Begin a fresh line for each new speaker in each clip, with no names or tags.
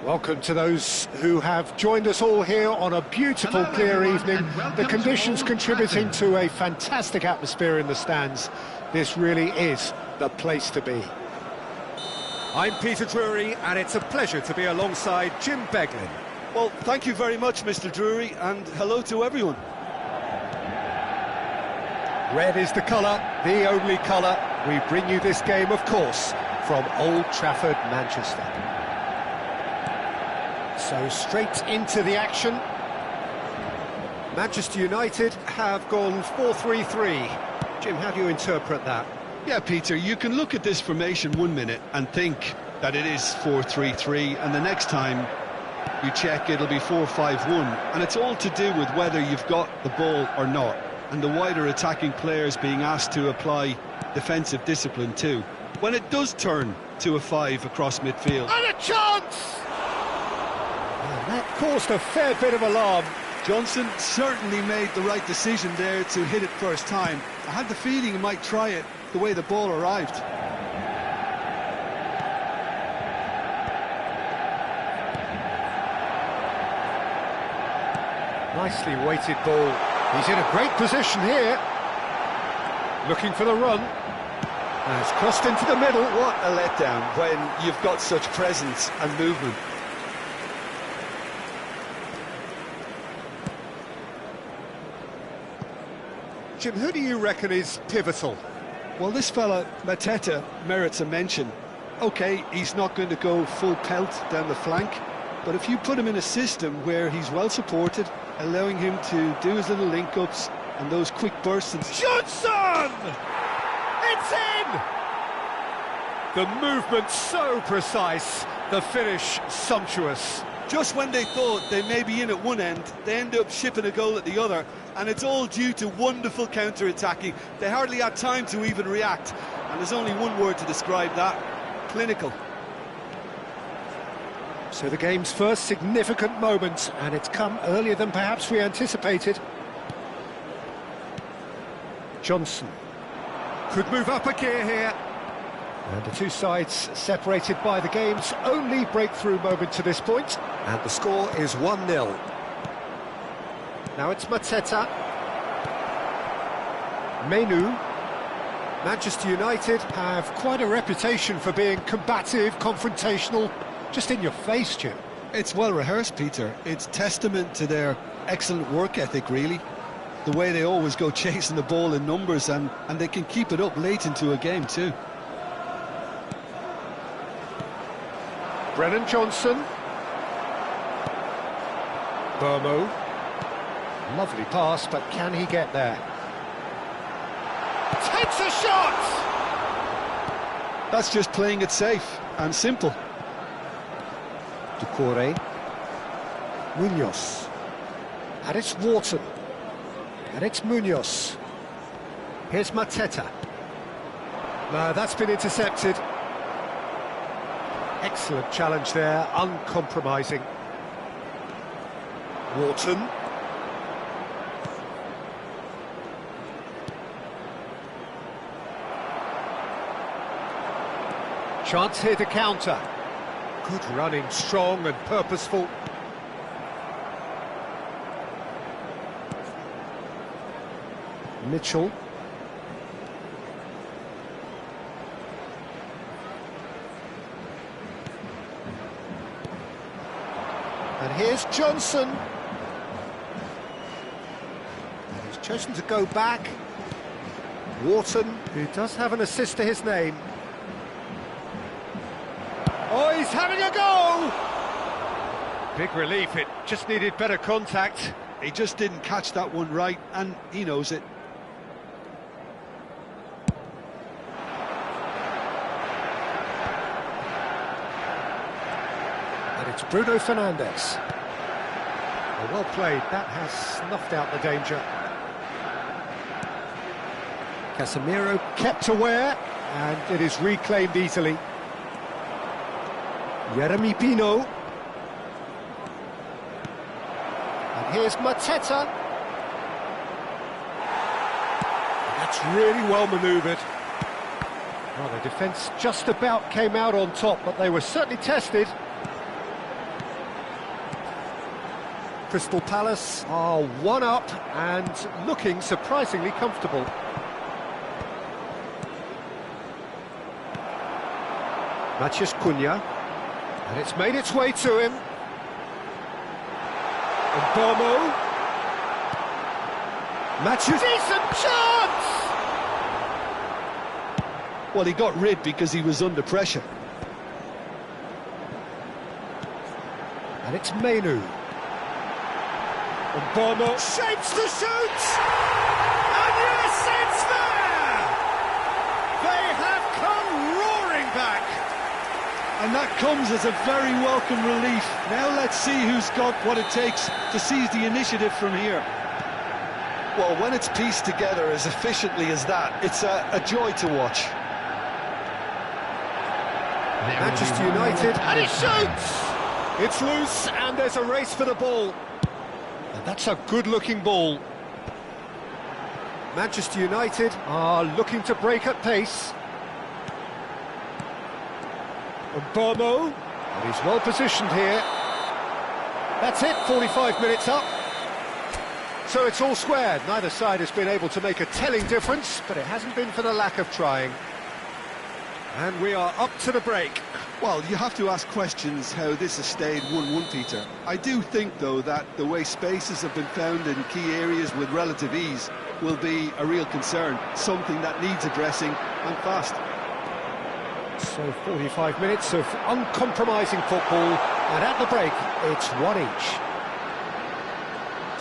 Welcome to those who have joined us all here on a beautiful, clear evening. The conditions contributing to a fantastic atmosphere in the stands. This really is the place to be.
I'm Peter Drury, and it's a pleasure to be alongside Jim Beglin.
Well, thank you very much, Mr. Drury, and hello to everyone.
Red is the colour, the only colour. We bring you this game, of course, from Old Trafford, Manchester. So straight into the action. Manchester United have gone 4-3-3. Jim, how do you interpret that?
Yeah, Peter, you can look at this formation 1 minute and think that it is 4-3-3, and the next time you check it'll be 4-5-1, and it's all to do with whether you've got the ball or not, and the wider attacking players being asked to apply defensive discipline too. When it does turn to a 5 across midfield...
And a chance! That caused a fair bit of alarm.
Johnson certainly made the right decision there to hit it first time. I had the feeling he might try it the way the ball arrived.
Nicely weighted ball. He's in a great position here. Looking for the run. And it's crossed into the middle.
What a letdown when you've got such presence and movement.
Jim, who do you reckon is pivotal?
Well, this fella, Mateta, merits a mention. OK, he's not going to go full pelt down the flank, but if you put him in a system where he's well supported, allowing him to do his little link-ups and those quick bursts... And
Johnson! It's in! The movement so precise, the finish sumptuous.
Just when they thought they may be in at one end, they end up shipping a goal at the other, and it's all due to wonderful counter-attacking. They hardly had time to even react, and there's only one word to describe that: clinical.
So the game's first significant moment, and it's come earlier than perhaps we anticipated. Johnson could move up a gear here. And the two sides separated by the game's only breakthrough moment to this point. And the score is 1-0. Now it's Mateta. Menu. Manchester United have quite a reputation for being combative, confrontational, just in your face, Jim.
It's well rehearsed, Peter. It's testament to their excellent work ethic, really. The way they always go chasing the ball in numbers, and they can keep it up late into a game too.
Brennan Johnson. Burmo. Lovely pass, but can he get there? Takes a shot!
That's just playing it safe and simple.
C.R.Y. Munoz. And it's Wharton. And it's Munoz. Here's Mateta. No, that's been intercepted. Excellent challenge there, uncompromising. Wharton. Chance here to counter. Good running, strong and purposeful. Mitchell. And here's Johnson. And he's chosen to go back. Wharton, who does have an assist to his name. Oh, he's having a go! Big relief, it just needed better contact.
He just didn't catch that one right, and he knows it.
And it's Bruno Fernandes. Well played, that has snuffed out the danger. Casemiro kept aware, and it is reclaimed easily. Jeremy Pino. And here's Mateta. That's really well manoeuvred. Well, the defence just about came out on top, but they were certainly tested. Crystal Palace are one up and looking surprisingly comfortable. Matheus Cunha, and it's made its way to him. And Bomo. Matheus, decent chance!
Well, he got rid because he was under pressure.
And it's Menu. And Bomo shapes to shoot! And yes, it's there! They have come roaring back!
And that comes as a very welcome relief. Now let's see who's got what it takes to seize the initiative from here. Well, when it's pieced together as efficiently as that, it's a joy to watch.
Manchester United, and he shoots! It's loose, and there's a race for the ball. And that's a good-looking ball. Manchester United are looking to break at pace. And Bomo, and he's well positioned here. That's it, 45 minutes up. So it's all squared. Neither side has been able to make a telling difference, but it hasn't been for the lack of trying. And we are up to the break.
Well, you have to ask questions how this has stayed 1-1, Peter. I do think, though, that the way spaces have been found in key areas with relative ease will be a real concern, something that needs addressing, and fast.
So 45 minutes of uncompromising football, and at the break, it's one each.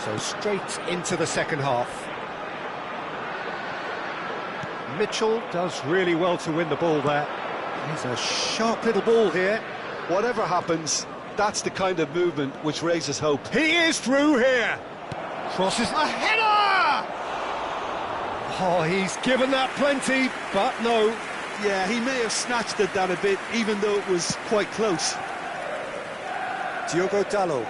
So straight into the second half. Mitchell does really well to win the ball there. He's a sharp little ball here.
Whatever happens, that's the kind of movement which raises hope.
He is through here. Crosses a header! Oh, he's given that plenty, but no.
Yeah, he may have snatched at that a bit, even though it was quite close.
Diogo Dalot.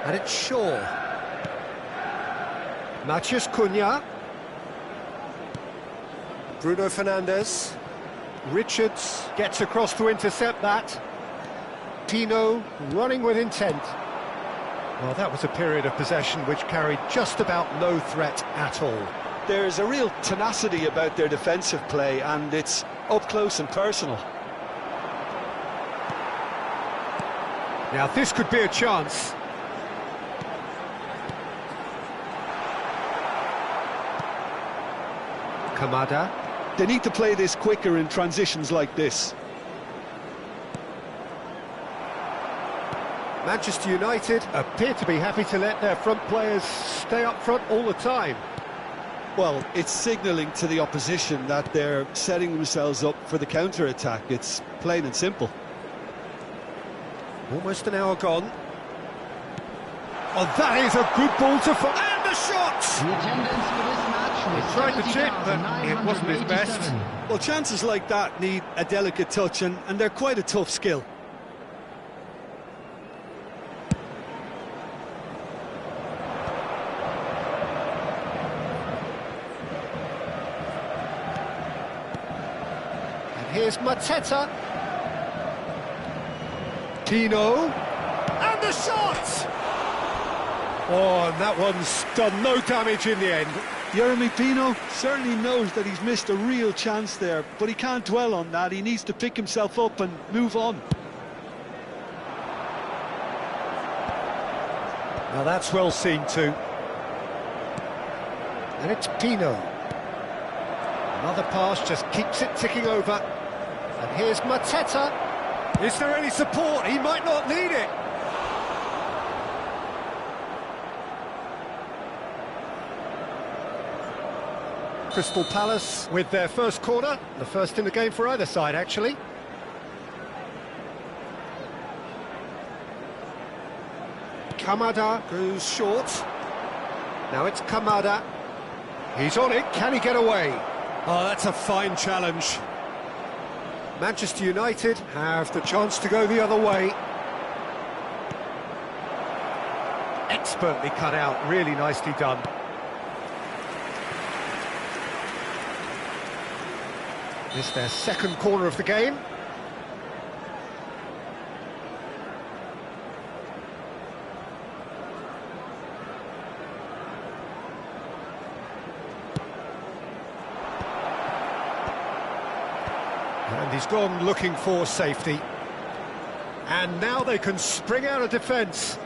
And it's Shaw. Matheus Cunha. Bruno Fernandes. Richards gets across to intercept that. Pino running with intent. Well, that was a period of possession which carried just about no threat at all.
There's a real tenacity about their defensive play, and it's up close and personal.
Now, this could be a chance. Kamada.
They need to play this quicker in transitions like this.
Manchester United appear to be happy to let their front players stay up front all the time.
Well, it's signalling to the opposition that they're setting themselves up for the counter-attack. It's plain and simple.
Almost an hour gone. Oh, that is a good ball to... And the shot!
The attendance for this match
He
was
tried the chip, but it wasn't his best.
Well, chances like that need a delicate touch, and they're quite a tough skill.
And here's Mateta. Pino. And the shot! Oh, and that one's done no damage in the end.
Jeremy Pino certainly knows that he's missed a real chance there, but he can't dwell on that. He needs to pick himself up and move on.
Now that's well seen too. And it's Pino. Another pass just keeps it ticking over. And here's Mateta.
Is there any support? He might not need it.
Crystal Palace with their first corner, the first in the game for either side, actually. Kamada goes short. Now it's Kamada. He's on it. Can he get away?
Oh, that's a fine challenge.
Manchester United have the chance to go the other way. Expertly cut out, really nicely done. This is their second corner of the game. And he's gone looking for safety. And now they can spring out of defence.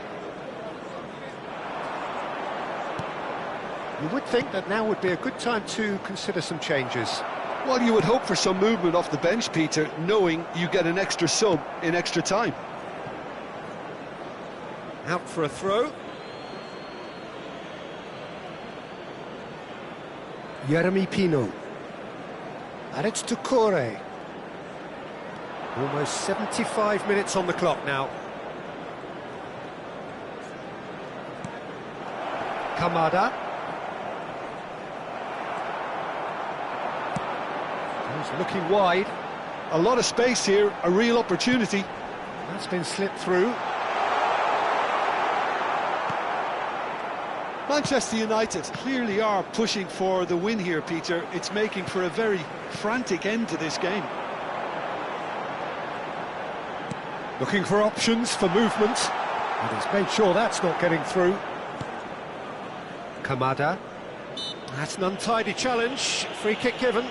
You would think that now would be a good time to consider some changes.
Well, you would hope for some movement off the bench, Peter, knowing you get an extra sub in extra time.
Out for a throw.
Jeremy Pino. And it's to C.R.Y.
Almost 75 minutes on the clock now.
Kamada. He's looking wide.
A lot of space here, a real opportunity.
That's been slipped through.
Manchester United clearly are pushing for the win here, Peter. It's making for a very frantic end to this game.
Looking for options for movement. And he's made sure that's not getting through. Kamada.
That's an untidy challenge. Free kick given.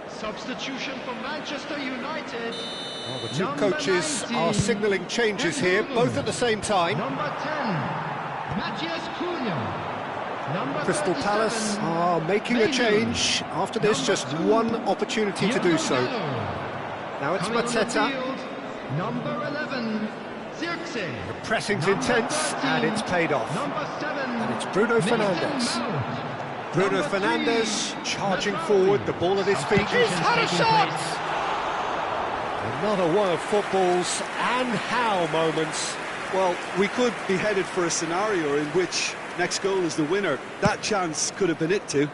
Substitution for Manchester United.
Well, the two coaches are signalling changes here, both at the same time.
Number 10, Matthias Cunha. Number
Crystal
37,
Palace are making a
Mainu.
change. After this, just one opportunity to do so. Now it's
Coming on the
Mateta.
field, number 11, Zirkzee.
The pressing's
Number
intense,
13,
and it's paid off.
Number 7,
And it's Bruno
Mason
Fernandes.
Mount.
Bruno
Number
Fernandes
3,
charging
Mazzarri.
forward, the ball at his feet. He's
Substitutions
had a
taking
shot!
place.
Another one of football's and how moments.
Well, we could be headed for a scenario in which next goal is the winner. That chance could have been it too.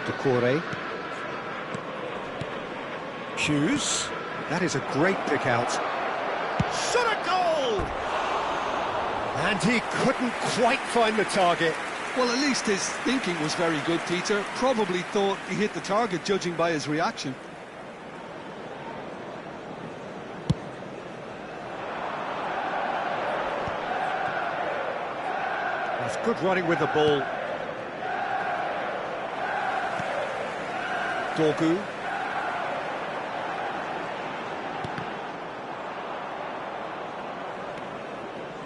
To C.R.Y. Hughes. That is a great pick out. Shot a goal! And he couldn't quite find the target.
Well, at least his thinking was very good, Peter. Probably thought he hit the target, judging by his reaction.
That's good running with the ball. Dorgu.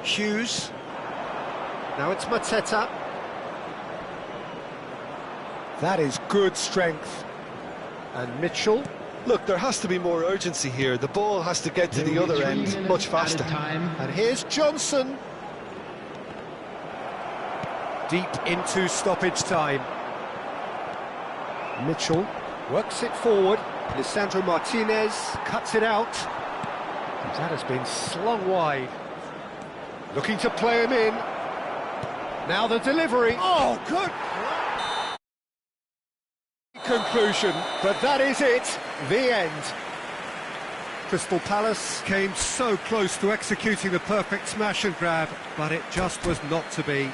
Hughes. Now it's Mateta. That is good strength. And Mitchell.
Look, there has to be more urgency here. The ball has to get to the other end much faster.
And here's Johnson.
Deep into stoppage time.
Mitchell works it forward. Lisandro Martinez cuts it out. That has been slung wide. Looking to play him in. Now the delivery.
Oh, good
Conclusion, but that is it, the end.
Crystal Palace came so close to executing the perfect smash and grab, but it just was not to be.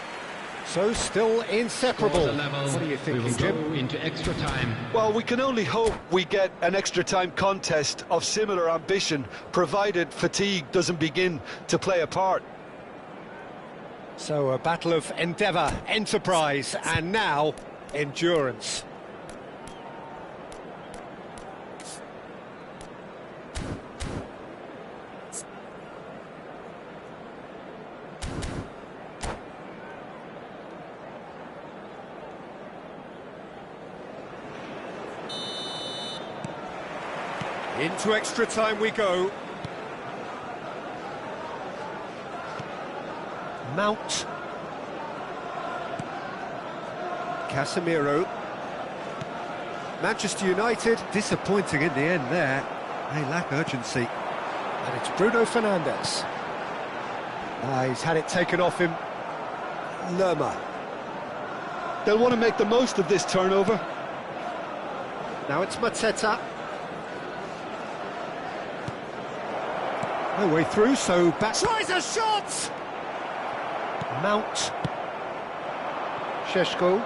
So still inseparable. What are you thinking, Jim?
Into extra time.
Well, we can only hope we get an extra time contest of similar ambition, provided fatigue doesn't begin to play a part.
So a battle of endeavour, enterprise, and now endurance.
Into extra time we go.
Mount. Casemiro.
Manchester United disappointing in the end there. They lack urgency.
And it's Bruno Fernandes. He's had it taken off him. Lerma.
They'll want to make the most of this turnover.
Now it's Mateta.
No way through, so back.
Tries a shot! Mount. Šeško.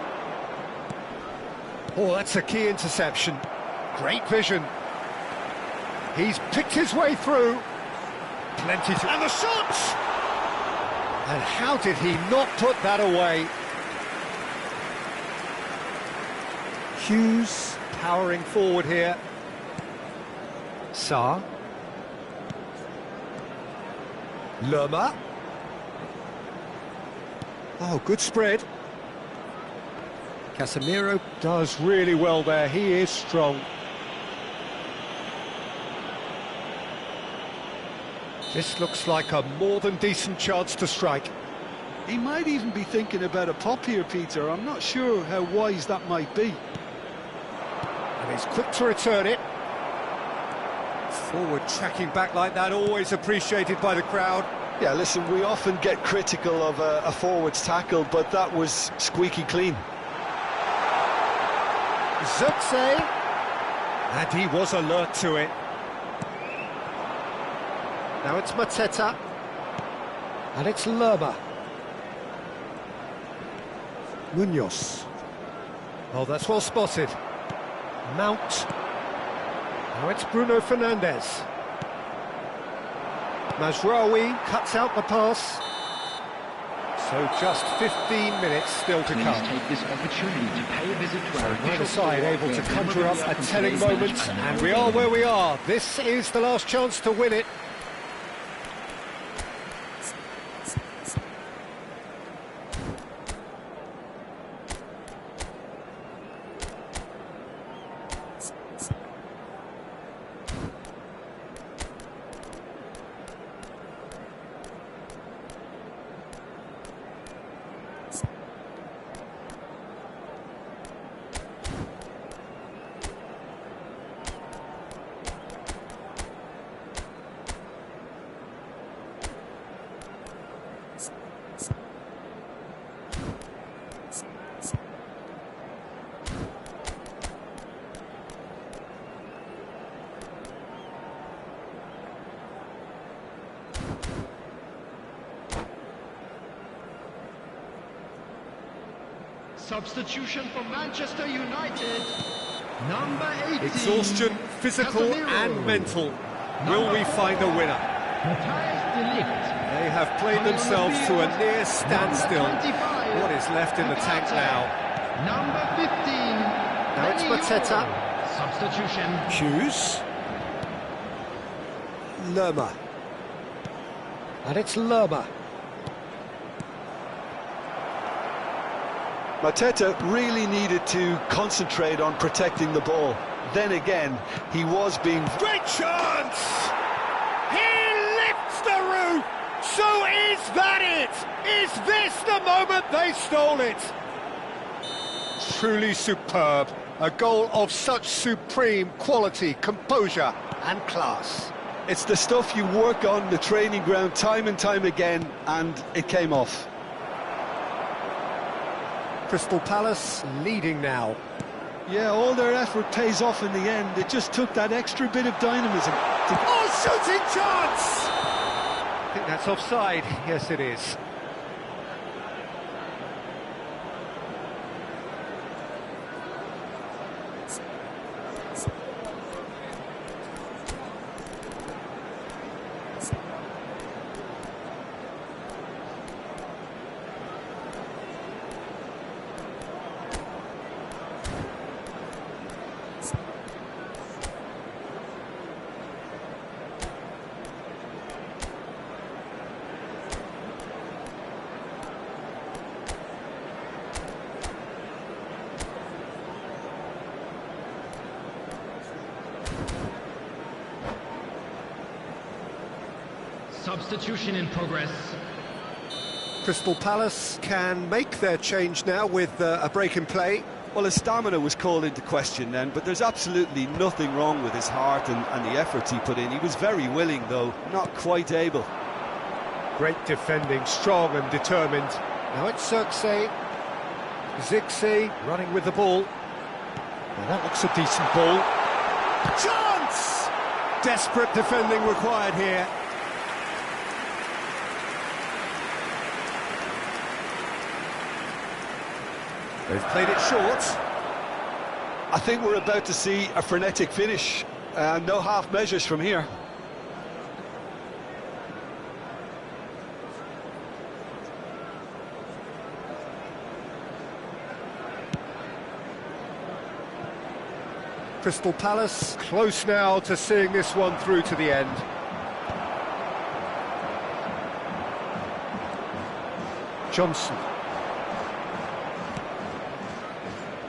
Oh, that's a key interception.
Great vision. He's picked his way through.
Plenty to...
And the shot! And how did he not put that away?
Hughes
Powering forward here. Sarr. Lerma. Oh, good spread. Casemiro does really well there. He is strong. This looks like a more than decent chance to strike.
He might even be thinking about a pop here, Peter. I'm not sure how wise that might be.
And he's quick to return it.
forward tracking back like that, always appreciated by the crowd.
Yeah, listen, we often get critical of a forward's tackle, but that was squeaky clean.
Zirkzee.
And he was alert to it.
Now it's Mateta. And it's Lerma. Munoz. Oh, that's well spotted. Mount. Now it's Bruno Fernandes. C.R.Y cuts out the pass. So just 15 minutes still to come.
Take this opportunity to pay a visit to our
Neither side able to conjure up a telling moment, and we are where we are. This is the last chance to win it.
Substitution for Manchester United. Number 18.
Exhaustion, physical
Casemiro.
and mental. Will we find a winner? They have played themselves to a near standstill. What is left in the tank now?
Number 15.
Now it's Mateta.
Substitution.
Hughes. Lerma. And it's Lerma.
Mateta really needed to concentrate on protecting the ball. then again, he was being...
Great chance! He lifts the roof! So is that it? Is this the moment they stole it? Truly superb. A goal of such supreme quality, composure and class.
It's the stuff you work on the training ground time and time again, and it came off.
Crystal Palace leading now.
Yeah, all their effort pays off in the end. It just took that extra bit of dynamism.
Oh, shooting chance!
I think that's offside. Yes, it is.
Substitution in progress.
Crystal Palace can make their change now with a break in play.
Well, his stamina was called into question then, but there's absolutely nothing wrong with his heart and the efforts he put in. He was very willing, though, not quite able.
Great defending, strong and determined. Now it's C.R.Y. Zixi running with the ball. Well, that looks a decent ball. Chance!
Desperate defending required here. They've played it short.
I think we're about to see a frenetic finish. No half measures from here.
Crystal Palace
Close now to seeing this one through to the end. Johnson.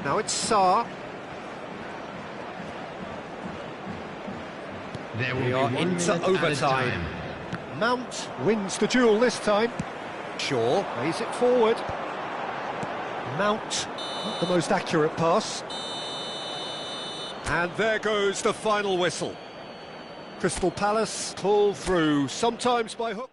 Now it's Sarr.
There will
We
be
are
1
into
minute
overtime.
at a time.
Mount wins the duel this time. Shaw plays it forward. Mount, not the most accurate pass.
And there goes the final whistle. Crystal Palace
Pull through, sometimes by hook.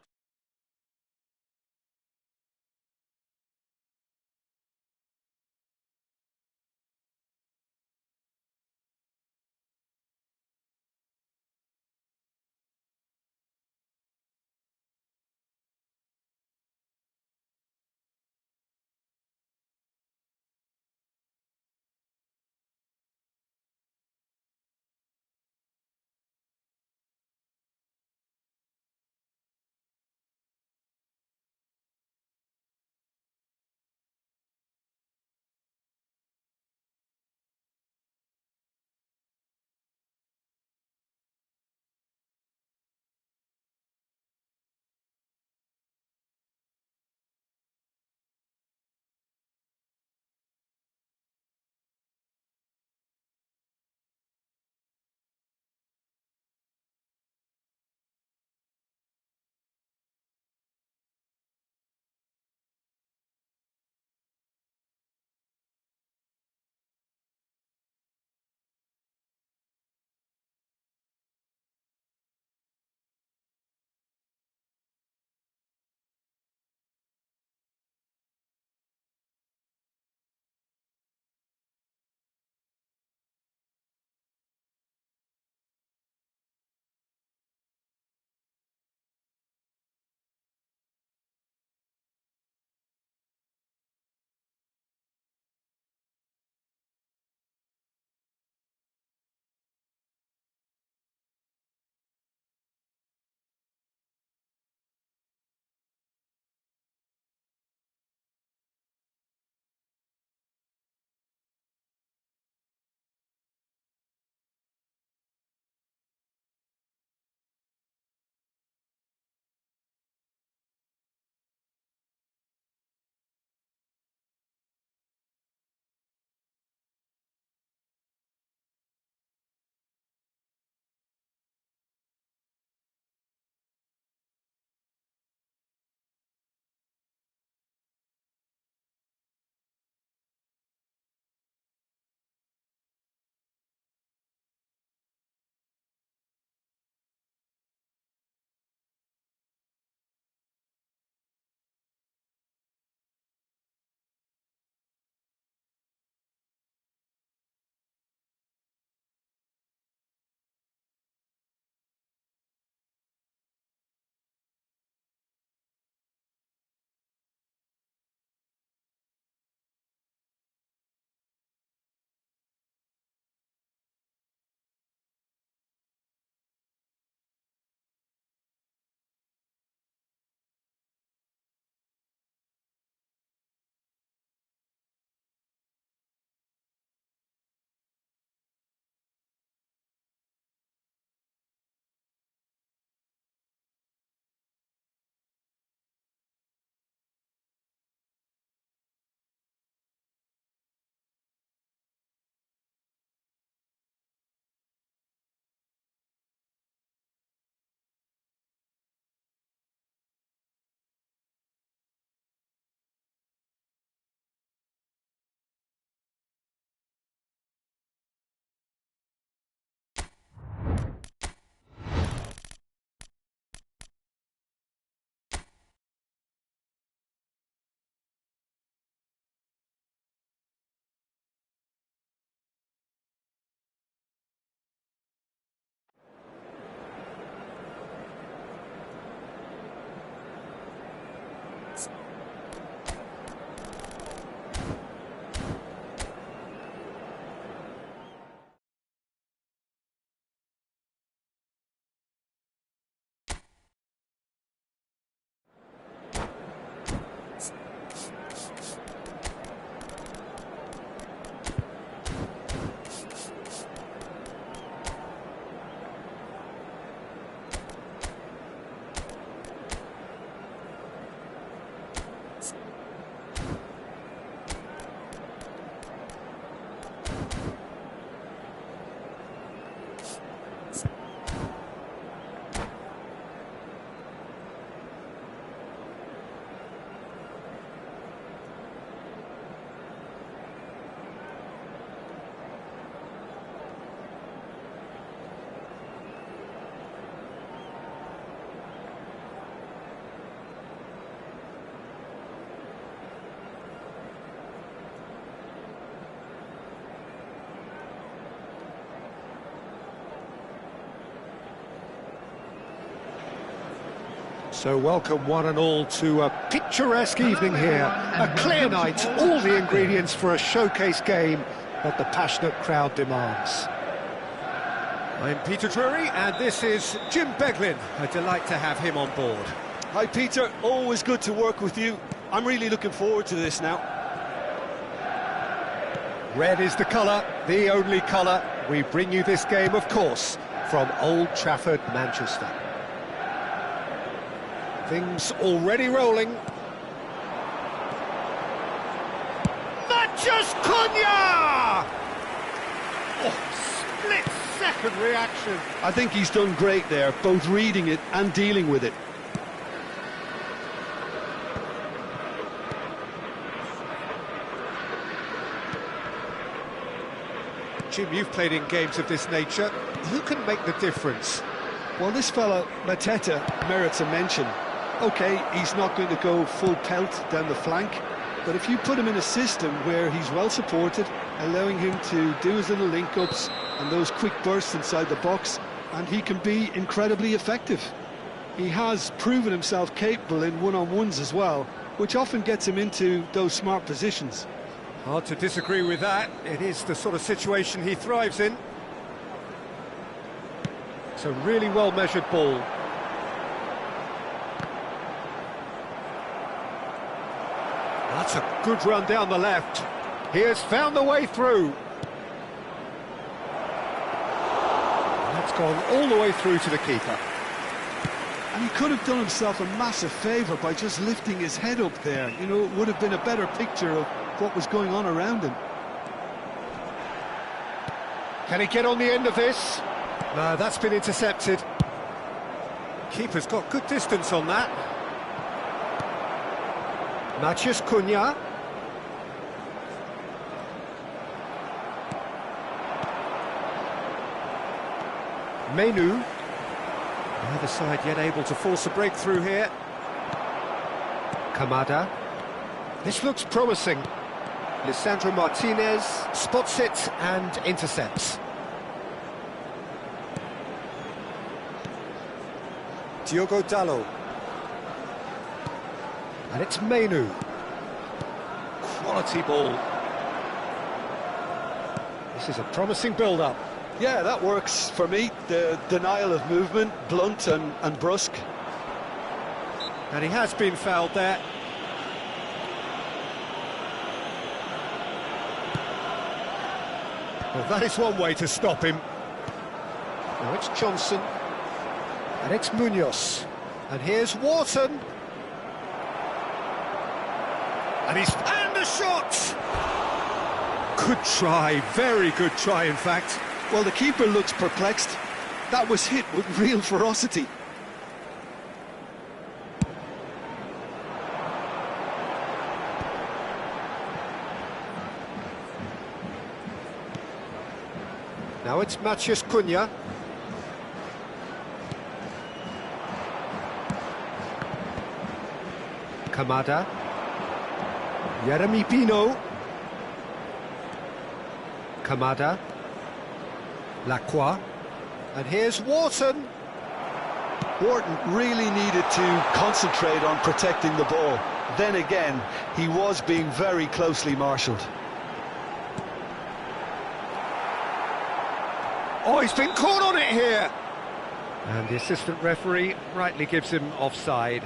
So welcome one and all to a picturesque evening here. A clear night, all the ingredients for a showcase game that the passionate crowd demands.
I'm Peter Drury, and this is Jim Beglin. A delight to have him on board.
Hi Peter, always good to work with you. I'm really looking forward to this now.
Red is the colour, the only colour. We bring you this game, of course, from Old Trafford, Manchester. Things already rolling. Matches Cunha! Oh, split-second reaction.
I think he's done great there, both reading it and dealing with it.
Jim, you've played in games of this nature. Who can make the difference?
Well, this fella, Mateta, merits a mention. OK, he's not going to go full pelt down the flank, but if you put him in a system where he's well supported, allowing him to do his little link-ups and those quick bursts inside the box, and he can be incredibly effective. He has proven himself capable in one-on-ones as well, which often gets him into those smart positions.
Hard to disagree with that. It is the sort of situation he thrives in.
It's a really well-measured ball. That's a good run down the left. He has found the way through. That's gone all the way through to the keeper.
And he could have done himself a massive favour by just lifting his head up there. You know, it would have been a better picture of what was going on around him.
Can he get on the end of this?
No, that's been intercepted. Keeper's got good distance on that.
Matches Cunha. Menu.
Neither side yet able to force a breakthrough here.
Kamada. This looks promising. Lisandro Martinez spots it and intercepts.
Diogo Dalot.
And it's Menu. Quality ball. This is a promising build-up.
Yeah, that works for me. The denial of movement, blunt and brusque.
And he has been fouled there.
Well, that is one way to stop him. Now it's Johnson. And it's Munoz. And here's Wharton. And the shot!
Good try, very good try, in fact.
Well, the keeper looks perplexed. That was hit with real ferocity.
Now it's Mathias Cunha. Kamada. Jeremy Pino. Kamada. Lacroix. And here's Wharton.
Wharton really needed to concentrate on protecting the ball. Then again, he was being very closely marshalled.
Oh, he's been caught on it here.
And the assistant referee rightly gives him offside.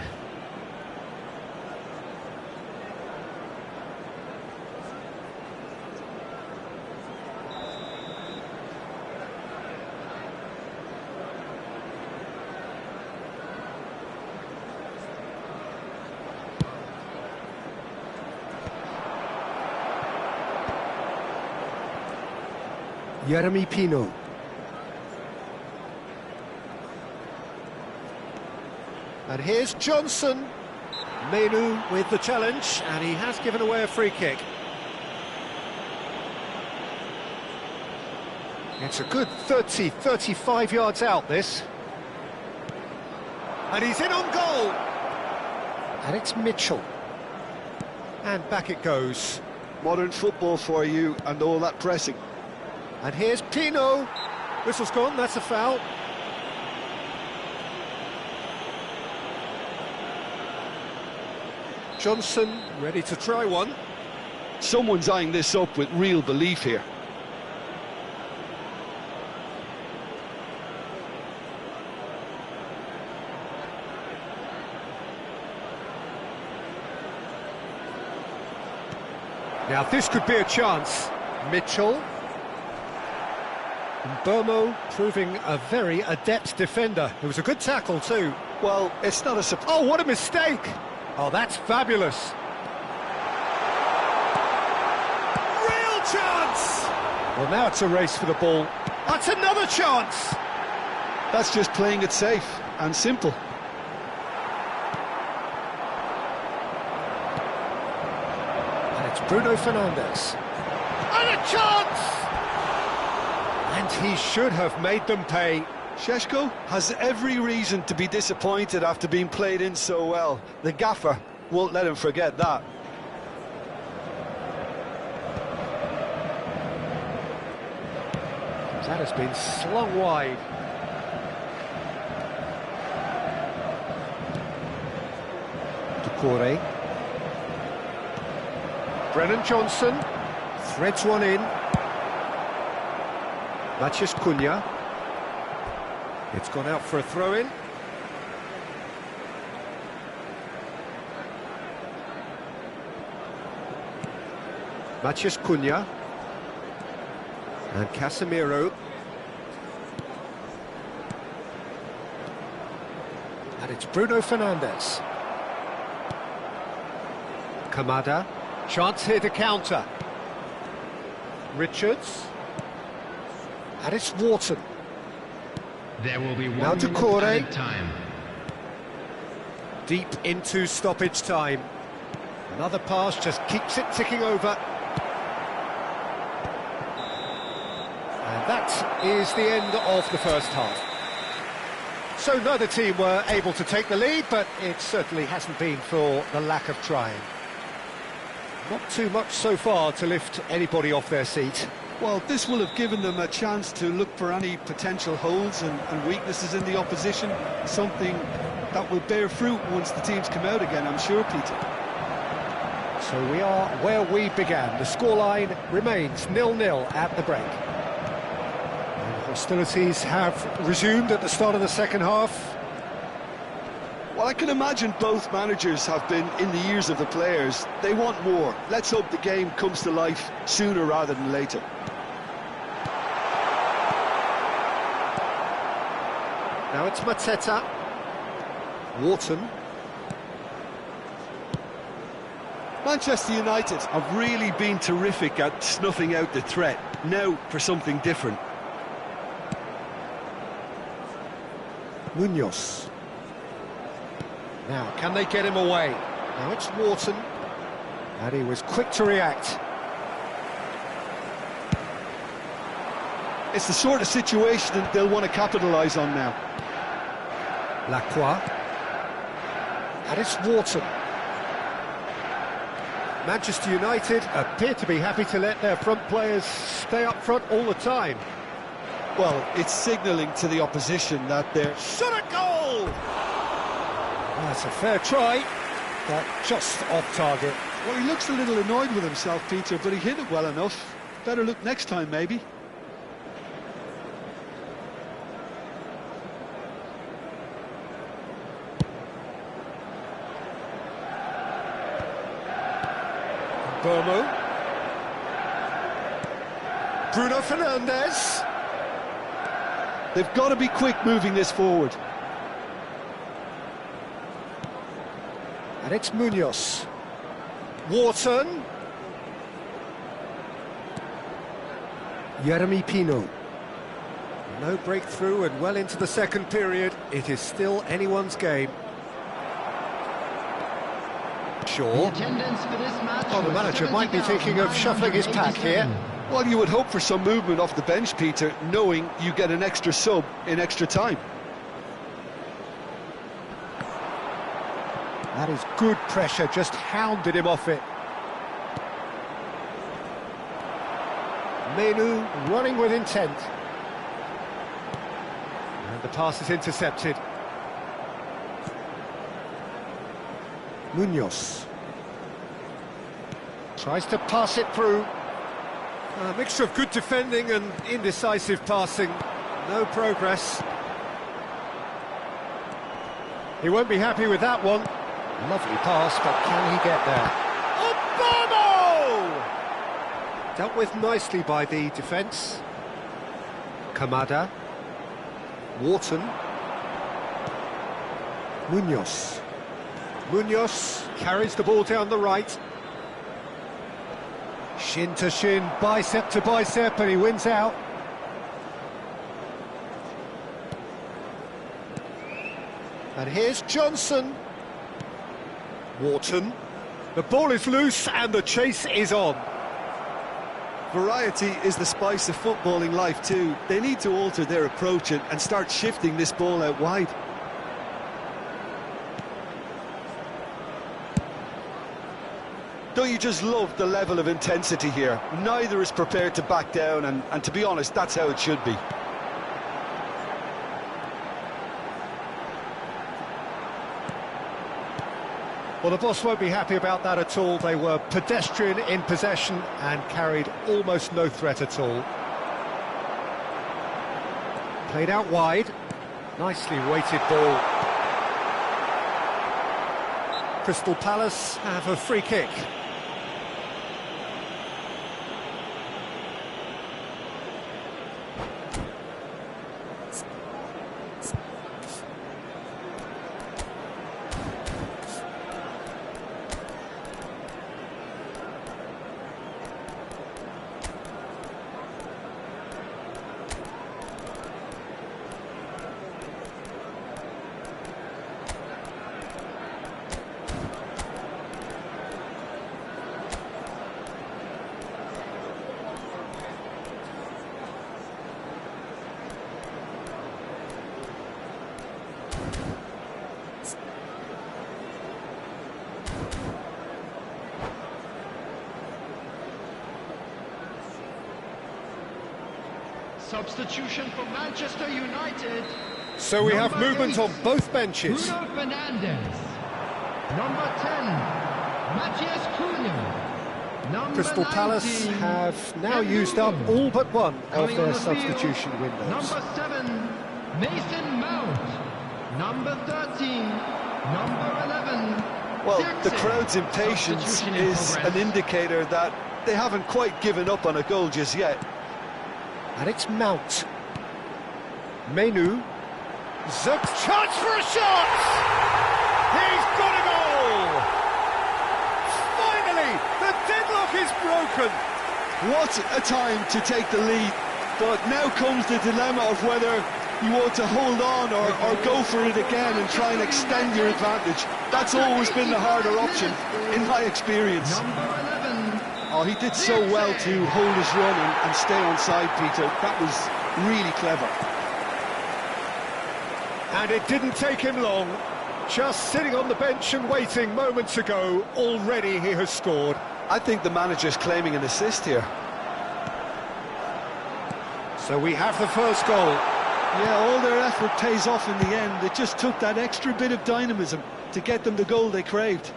Jeremy Pino. And here's Johnson.
Menu with the challenge, and he has given away a free kick.
It's a good 30, 35 yards out, this.
And he's in on goal.
And it's Mitchell.
And back it goes.
Modern football for you and all that pressing.
And here's Pino.
Whistle's gone, that's a foul. Johnson ready to try one.
Someone's eyeing this up with real belief here.
Now this could be a chance. Mitchell. And Burmo proving a very adept defender. It was a good tackle too.
Well, it's not a surprise.
Oh, what a mistake! Oh, that's fabulous. Real chance! Well, now it's a race for the ball. That's another chance!
That's just playing it safe and simple.
And it's Bruno Fernandes. And a chance! And he should have made them pay.
Šeško has every reason to be disappointed after being played in so well. The gaffer won't let him forget that.
That has been slung wide. C.R.Y. Brennan Johnson threads one in. Maciej Cunha. It's gone out for a throw-in. Maciej Cunha. And Casemiro. And it's Bruno Fernandes. Kamada. Chance here to counter. Richards. And it's Wharton.
There will be
Now
1
to
minute
C.R.Y.
added time.
Deep into stoppage time. Another pass just keeps it ticking over. And that is the end of the first half. So neither team were able to take the lead, but it certainly hasn't been for the lack of trying. Not too much so far to lift anybody off their seat.
Well, this will have given them a chance to look for any potential holes and weaknesses in the opposition, something that will bear fruit once the teams come out again, I'm sure, Peter.
So we are where we began. The scoreline remains 0-0 at the break. And hostilities have resumed at the start of the second half.
Well, I can imagine both managers have been in the ears of the players. They want more. Let's hope the game comes to life sooner rather than later.
Now it's Mateta. Wharton.
Manchester United have really been terrific at snuffing out the threat. Now for something different.
Munoz. Now, can they get him away? Now it's Wharton. And he was quick to react.
It's the sort of situation that they'll want to capitalise on now.
Lacroix. And it's Wharton. Manchester United appear to be happy to let their front players stay up front all the time.
Well, it's signalling to the opposition that they're...
Shot at goal! That's a fair try, but just off target.
Well, he looks a little annoyed with himself, Peter, but he hit it well enough. Better look next time, maybe.
Burmo. Bruno Fernandes.
They've got to be quick moving this forward.
And it's Munoz. Wharton. Jeremy Pino. No breakthrough and well into the second period. It is still anyone's game. Shaw.
Attendance for this match.
Oh, the manager might be thinking of shuffling his pack here.
Well, you would hope for some movement off the bench, Peter, knowing you get an extra sub in extra time.
That is good pressure, just hounded him off it. Menu running with intent. And the pass is intercepted. Munoz. Tries to pass it through. A mixture of good defending and indecisive passing. No progress. He won't be happy with that one. Lovely pass, but can he get there? Obama! Dealt with nicely by the defence. Kamada. Wharton. Munoz. Munoz carries the ball down the right. Shin to shin, bicep to bicep, and he wins out. And here's Johnson. Wharton. The ball is loose and the chase is on.
Variety is the spice of footballing life too. They need to alter their approach and start shifting this ball out wide. Don't you just love the level of intensity here? Neither is prepared to back down, and to be honest, that's how it should be.
Well, the boss won't be happy about that at all. They were pedestrian in possession and carried almost no threat at all. Played out wide. Nicely weighted ball. Crystal Palace have a free kick.
Substitution for Manchester United.
So we have
Number
movement
8,
on both benches.
Bruno Fernandes. Number 10, Matthias Cunha. Number
Crystal
19,
Palace have now
Ken
used up
Newton.
all but one of
Coming on
their
the field,
substitution windows.
Number 7, Mason Mount. Number 13, number 11.
Well,
Jackson.
the crowd's impatience
Substitution in
is
progress.
an indicator that they haven't quite given up on a goal just yet.
And it's Mount. Menu. Zuk, chance for a shot! He's got a goal! Finally, the deadlock is broken.
What a time to take the lead, but now comes the dilemma of whether you want to hold on or go for it again and try and extend your advantage. That's always been the harder option, in my experience.
Number 11.
Oh, he did so well to hold his run and stay on side, Peter. That was really clever.
And it didn't take him long. Just sitting on the bench and waiting moments ago, already he has scored.
I think the manager's claiming an assist here.
So we have the first goal.
Yeah, all their effort pays off in the end. It just took that extra bit of dynamism to get them the goal they craved.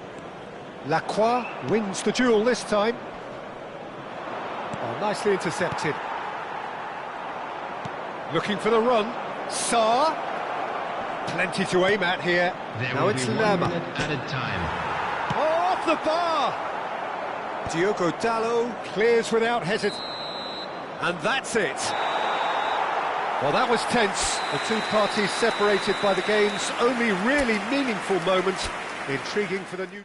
Lacroix wins the duel this time. Oh, nicely intercepted. Looking for the run. Sarr. Plenty to aim at here.
There
Now
will
it's
be 1
Lama.
minute added time.
Oh, off the bar! Diogo Dalot clears without hesitation. And that's it. Well, that was tense. The two parties separated by the game's only really meaningful moment. Intriguing for the new...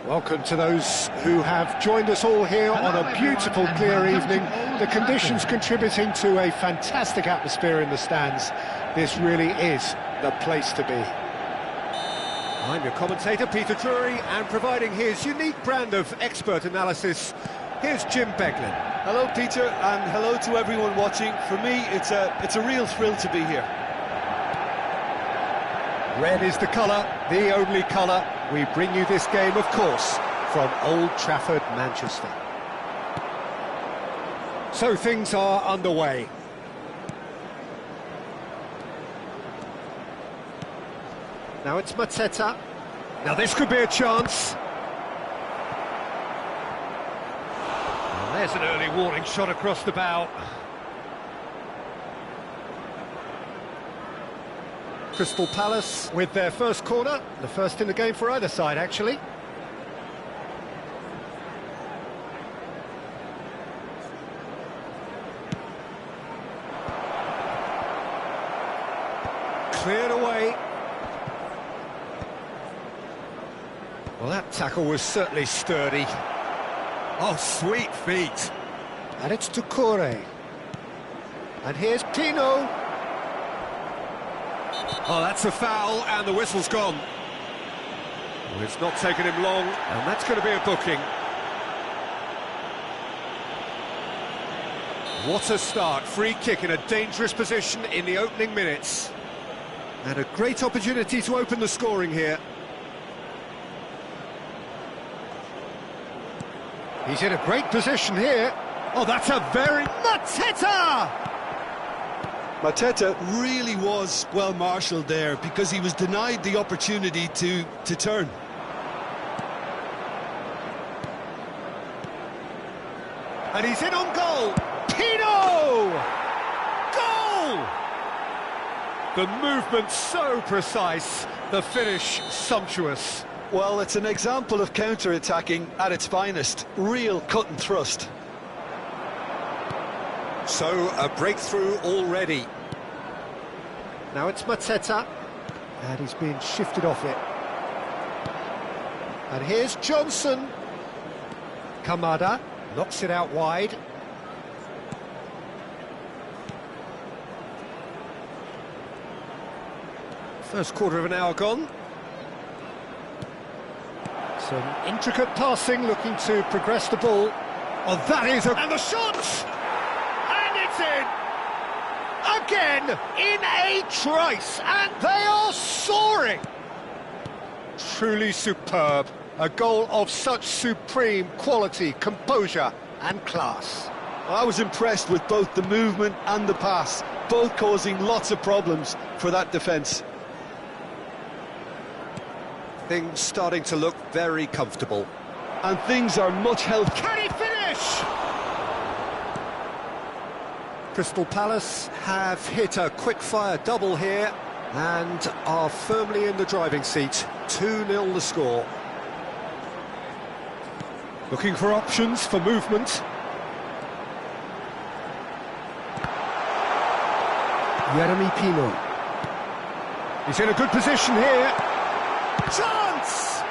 Welcome to those who have joined us all here on a beautiful, clear evening. The conditions contributing to a fantastic atmosphere in the stands. This really is the place to be.
I'm your commentator, Peter Drury, and providing his unique brand of expert analysis, here's Jim Beglin.
Hello, Peter, and hello to everyone watching. For me, it's a real thrill to be here.
Red is the colour, the only colour. We bring you this game, of course, from Old Trafford, Manchester. So things are underway. Now it's Mateta. Now this could be a chance. Well, there's an early warning shot across the bow. Crystal Palace with their first corner, the first in the game for either side, actually. Cleared away. Well, that tackle was certainly sturdy. Oh, sweet feet. And it's to C.R.Y. And here's Pino. Oh, that's a foul, and the whistle's gone. Well, it's not taken him long, and that's going to be a booking. What a start. Free kick in a dangerous position in the opening minutes. And a great opportunity to open the scoring here. He's in a great position here. Oh, that's a very... Mateta!
Mateta really was well marshalled there because he was denied the opportunity to turn.
And he's in on goal. Pino! Goal! The movement so precise, the finish sumptuous.
Well, it's an example of counter-attacking at its finest. Real cut and thrust.
So, a breakthrough already. Now it's Mateta, and he's being shifted off it. And here's Johnson. Kamada knocks it out wide. First quarter of an hour gone. Some intricate passing, looking to progress the ball. Oh, that is a... And the shot! In again in a trice, and they are soaring. Truly superb, a goal of such supreme quality, composure and class.
I was impressed with both the movement and the pass, both causing lots of problems for that defence.
Things starting to look very comfortable,
and things are much healthier.
Can he finish? Crystal Palace have hit a quick-fire double here and are firmly in the driving seat. 2-0 the score. Looking for options for movement. Jeremy Pino. He's in a good position here. Chance!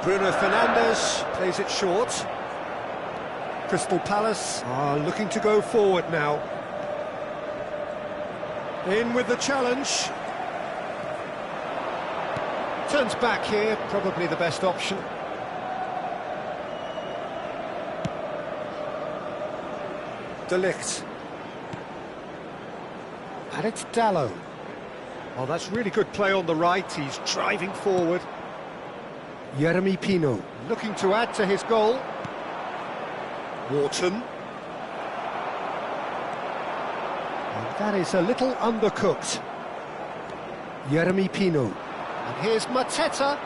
Bruno Fernandes plays it short. Crystal Palace are looking to go forward now. In with the challenge. Turns back here, probably the best option. De Ligt. And it's Dallo. Oh, that's really good play on the right. He's driving forward. Yeremy Pino looking to add to his goal. Wharton. And that is a little undercooked. Yeremy Pino. And here's Mateta.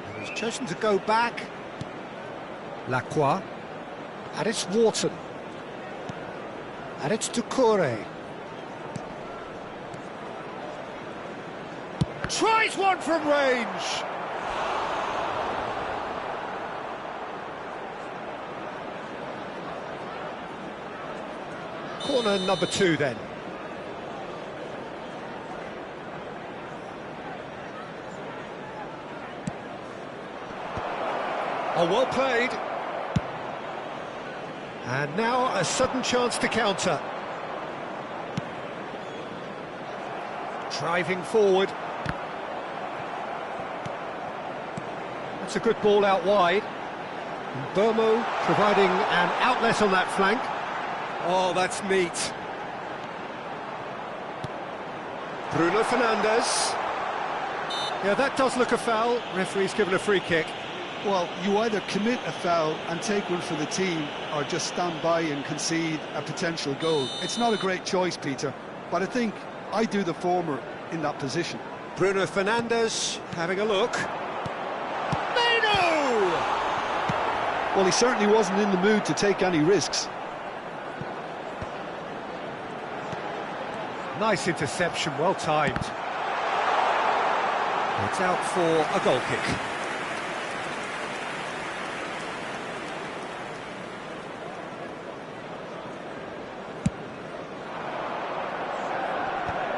And he's chosen to go back. Lacroix. And it's Wharton. And it's C.R.Y. Tries one from range. Corner number 2 then. Oh, well played. And now a sudden chance to counter. Driving forward. That's a good ball out wide. And Burmo providing an outlet on that flank. Oh, that's neat. Bruno Fernandes. Yeah, that does look a foul. Referee's given a free kick.
Well, you either commit a foul and take one for the team, or just stand by and concede a potential goal. It's not a great choice, Peter, but I think I do the former in that position.
Bruno Fernandes having a look. Meno!
Well, he certainly wasn't in the mood to take any risks.
Nice interception, well timed. It's out for a goal kick.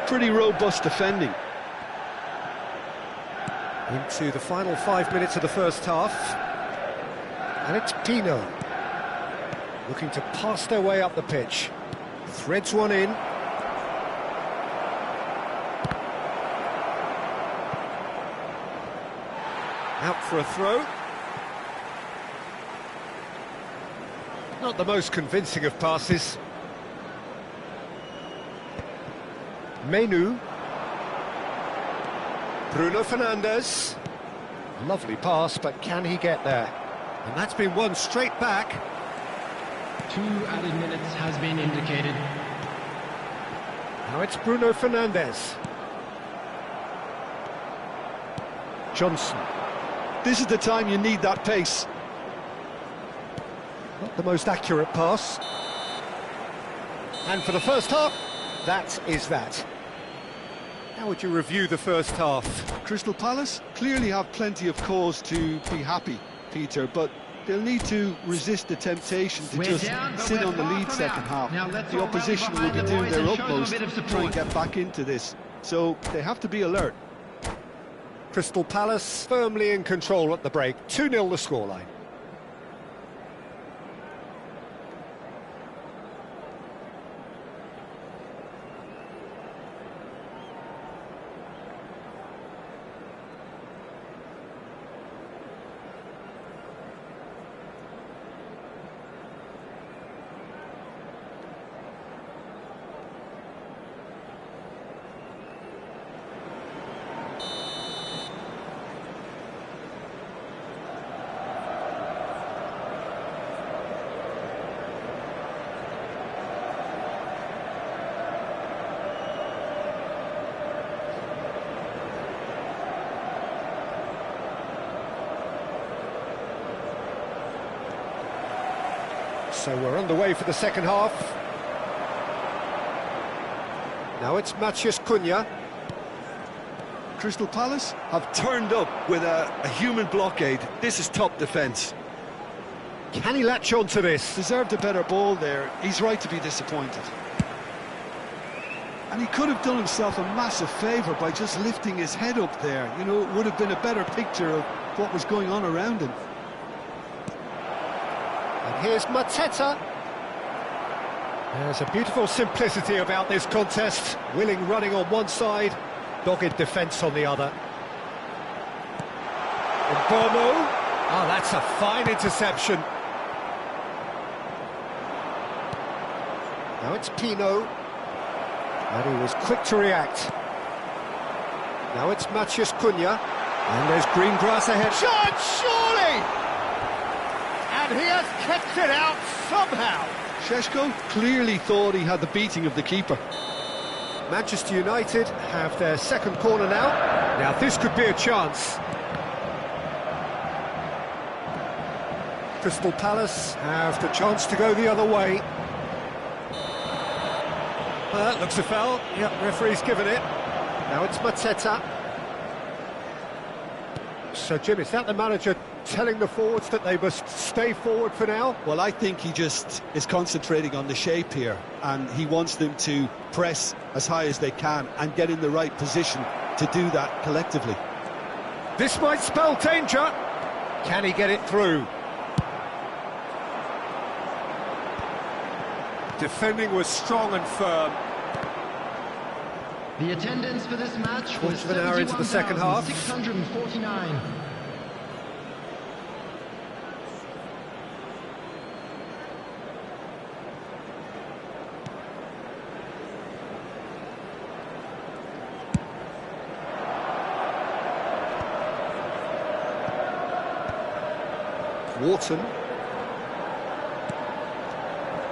Pretty robust defending.
Into the final 5 minutes of the first half. And it's Pino. Looking to pass their way up the pitch. Threads one in. Out for a throw. Not the most convincing of passes. Menu. Bruno Fernandes. Lovely pass, but can he get there? And that's been won straight back.
2 added minutes has been indicated.
Now it's Bruno Fernandes. Johnson.
This is the time you need that pace.
Not the most accurate pass. And for the first half, that is that. How would you review the first half?
Crystal Palace clearly have plenty of cause to be happy, Peter, but they'll need to resist the temptation to just sit on the lead second half. The opposition will be doing their utmost to try and get back into this, so they have to be alert.
Crystal Palace firmly in control at the break. 2-0 the scoreline. So we're underway for the second half. Now it's Matheus Cunha.
Crystal Palace have turned up with a human blockade. This is top defence.
Can he latch on to this?
Deserved a better ball there. He's right to be disappointed. And he could have done himself a massive favour by just lifting his head up there. You know, it would have been a better picture of what was going on around him.
And here's Mateta. There's a beautiful simplicity about this contest. Willing running on one side, dogged defence on the other. Bomo. Oh, that's a fine interception. Now it's Pino. And he was quick to react. Now it's Matheus Cunha. And there's green grass ahead. Shot, surely! And he has kept it out somehow.
Šeško clearly thought he had the beating of the keeper.
Manchester United have their second corner now. Now this could be a chance. Crystal Palace have the chance to go the other way. That looks a foul. Yep, referee's given it. Now it's Mateta. So, Jim, is that the manager telling the forwards that they must stay forward for now?
Well, I think he just is concentrating on the shape here, and he wants them to press as high as they can and get in the right position to do that collectively.
This might spell danger. Can he get it through? Defending was strong and firm.
The attendance for this match was
Quarter of an hour into the second half.
649.
Wharton.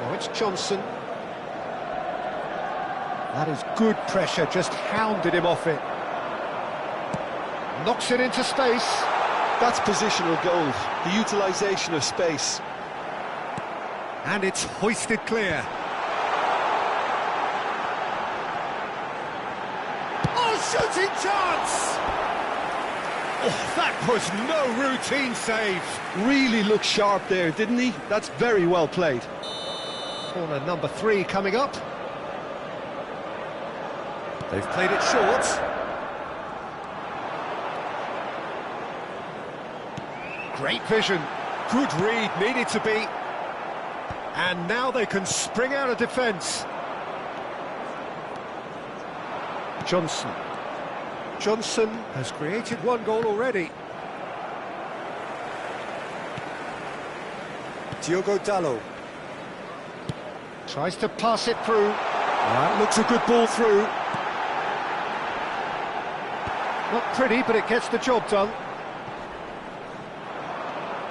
Now it's Johnson. That is good pressure, just hounded him off it. Knocks it into space.
That's positional goal, the utilisation of space.
And it's hoisted clear. Oh, shooting chance! Oh, that was no routine save.
Really looked sharp there, didn't he? That's very well played.
Corner number 3 coming up. They've played it short. Great vision. Good read, needed to be. And now they can spring out of defence. Johnson. Johnson has created one goal already. Diogo Dalot. Tries to pass it through. That looks a good ball through. Not pretty, but it gets the job done.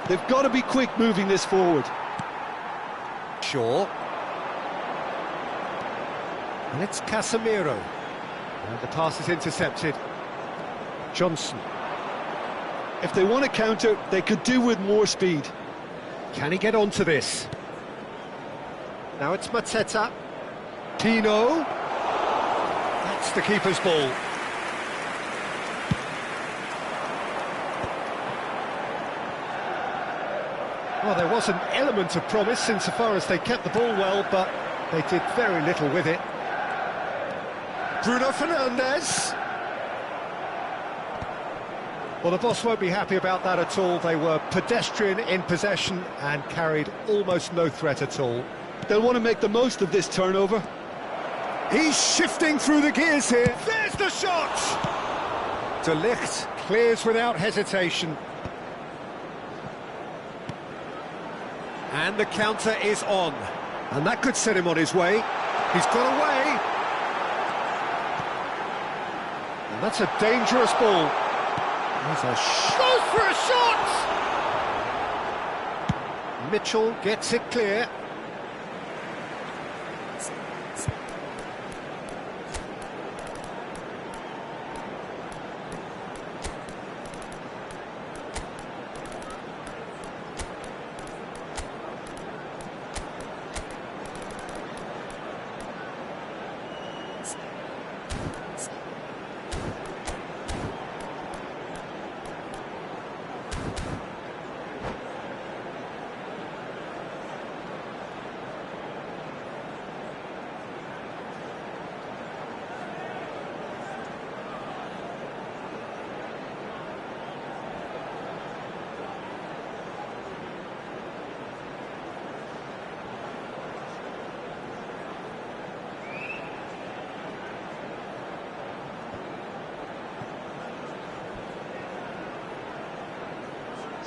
They've got to be quick moving this forward.
Shaw. And it's Casemiro. And the pass is intercepted. Johnson.
If they want to counter, they could do with more speed.
Can he get onto this? Now it's Mateta. Pino. That's the keeper's ball. Well, there was an element of promise insofar as they kept the ball well, but they did very little with it. Bruno Fernandes. Well, the boss won't be happy about that at all. They were pedestrian in possession and carried almost no threat at all.
They'll want to make the most of this turnover.
He's shifting through the gears here. There's the shot! De Ligt clears without hesitation. And the counter is on. And that could set him on his way. He's got away. And that's a dangerous ball. Goes for a shot! Mitchell gets it clear.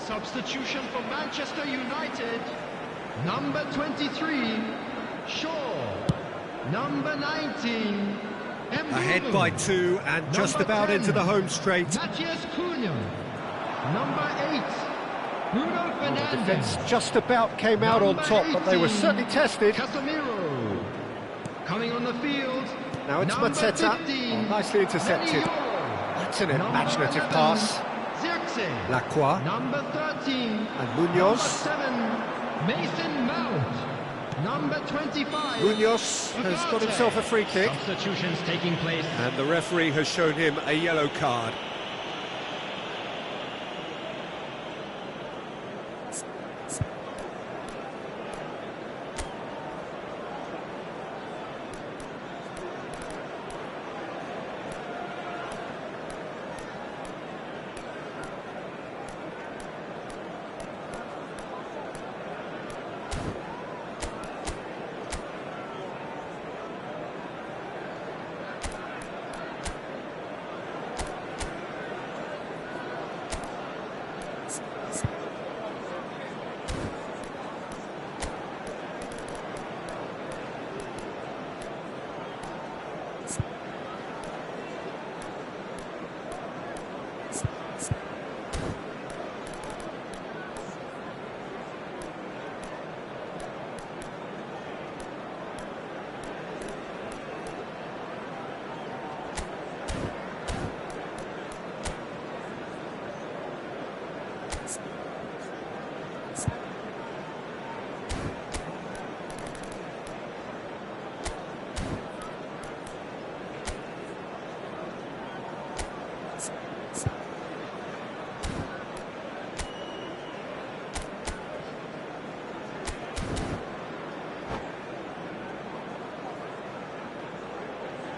Substitution for Manchester United. Number 23, Shaw. Number 19,
Ahead by 2 and just
Number
about
10,
into the home straight.
Matthias Cunha. Number 8, Bruno Fernandes.
The defence just about came out on top, but they were certainly tested.
Casemiro. Coming on the field.
Now it's
number
Mateta.
15,
Nicely intercepted.
Melioro.
That's an
Number
imaginative
11,
pass.
Zirkzee.
Lacroix
Number 13,
and
Number
Munoz.
7, Mason Mount. Number 25,
Munoz has got himself a free kick,
Substitutions taking place.
and the referee has shown him a yellow card.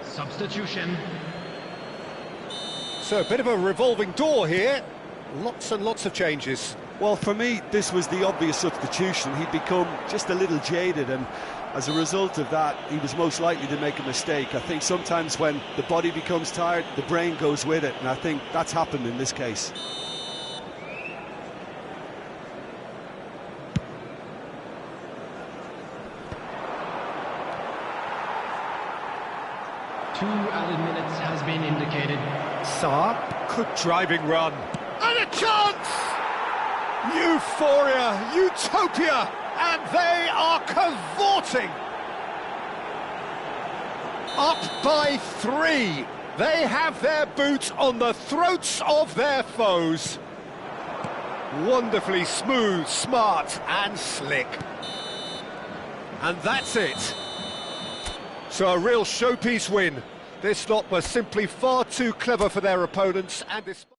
Substitution.
So a bit of a revolving door here. Lots and lots of changes.
Well, for me, this was the obvious substitution. He'd become just a little jaded, and as a result of that, he was most likely to make a mistake. I think sometimes when the body becomes tired, the brain goes with it, and I think that's happened in this case.
Two added minutes has been indicated.
Sarr, good driving run. And a chance! Euphoria, utopia, and they are cavorting. Up by 3. They have their boots on the throats of their foes. Wonderfully smooth, smart, and slick. And that's it. So a real showpiece win. This lot were simply far too clever for their opponents, and despite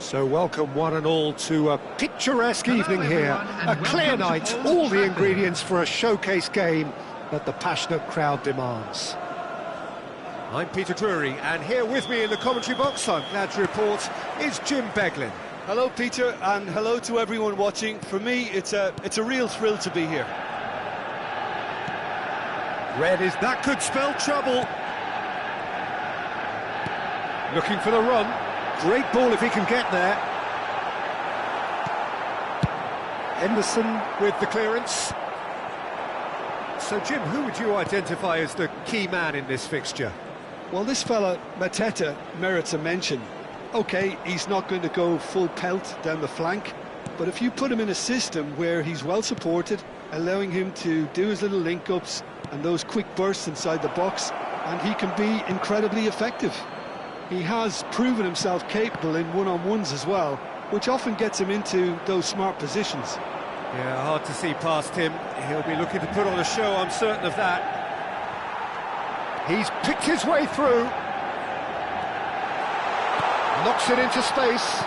So welcome one and all to a picturesque evening here.
everyone,
A
and
clear
welcome to
night,
Old
all the
Trafford.
ingredients for a showcase game that the passionate crowd demands. I'm Peter Drury, and here with me in the commentary box, I'm glad to report, is Jim Beglin.
Hello, Peter, and hello to everyone watching. For me, it's a real thrill to be here.
Red is... That could spell trouble. Looking for the run. Great ball if he can get there. Henderson with the clearance. So, Jim, who would you identify as the key man in this fixture?
Well, this fella, Mateta, merits a mention. OK, he's not going to go full pelt down the flank, but if you put him in a system where he's well supported, allowing him to do his little link-ups and those quick bursts inside the box, and he can be incredibly effective. He has proven himself capable in one-on-ones as well, which often gets him into those smart positions.
Yeah, hard to see past him. He'll be looking to put on a show, I'm certain of that. He's picked his way through. Knocks it into space.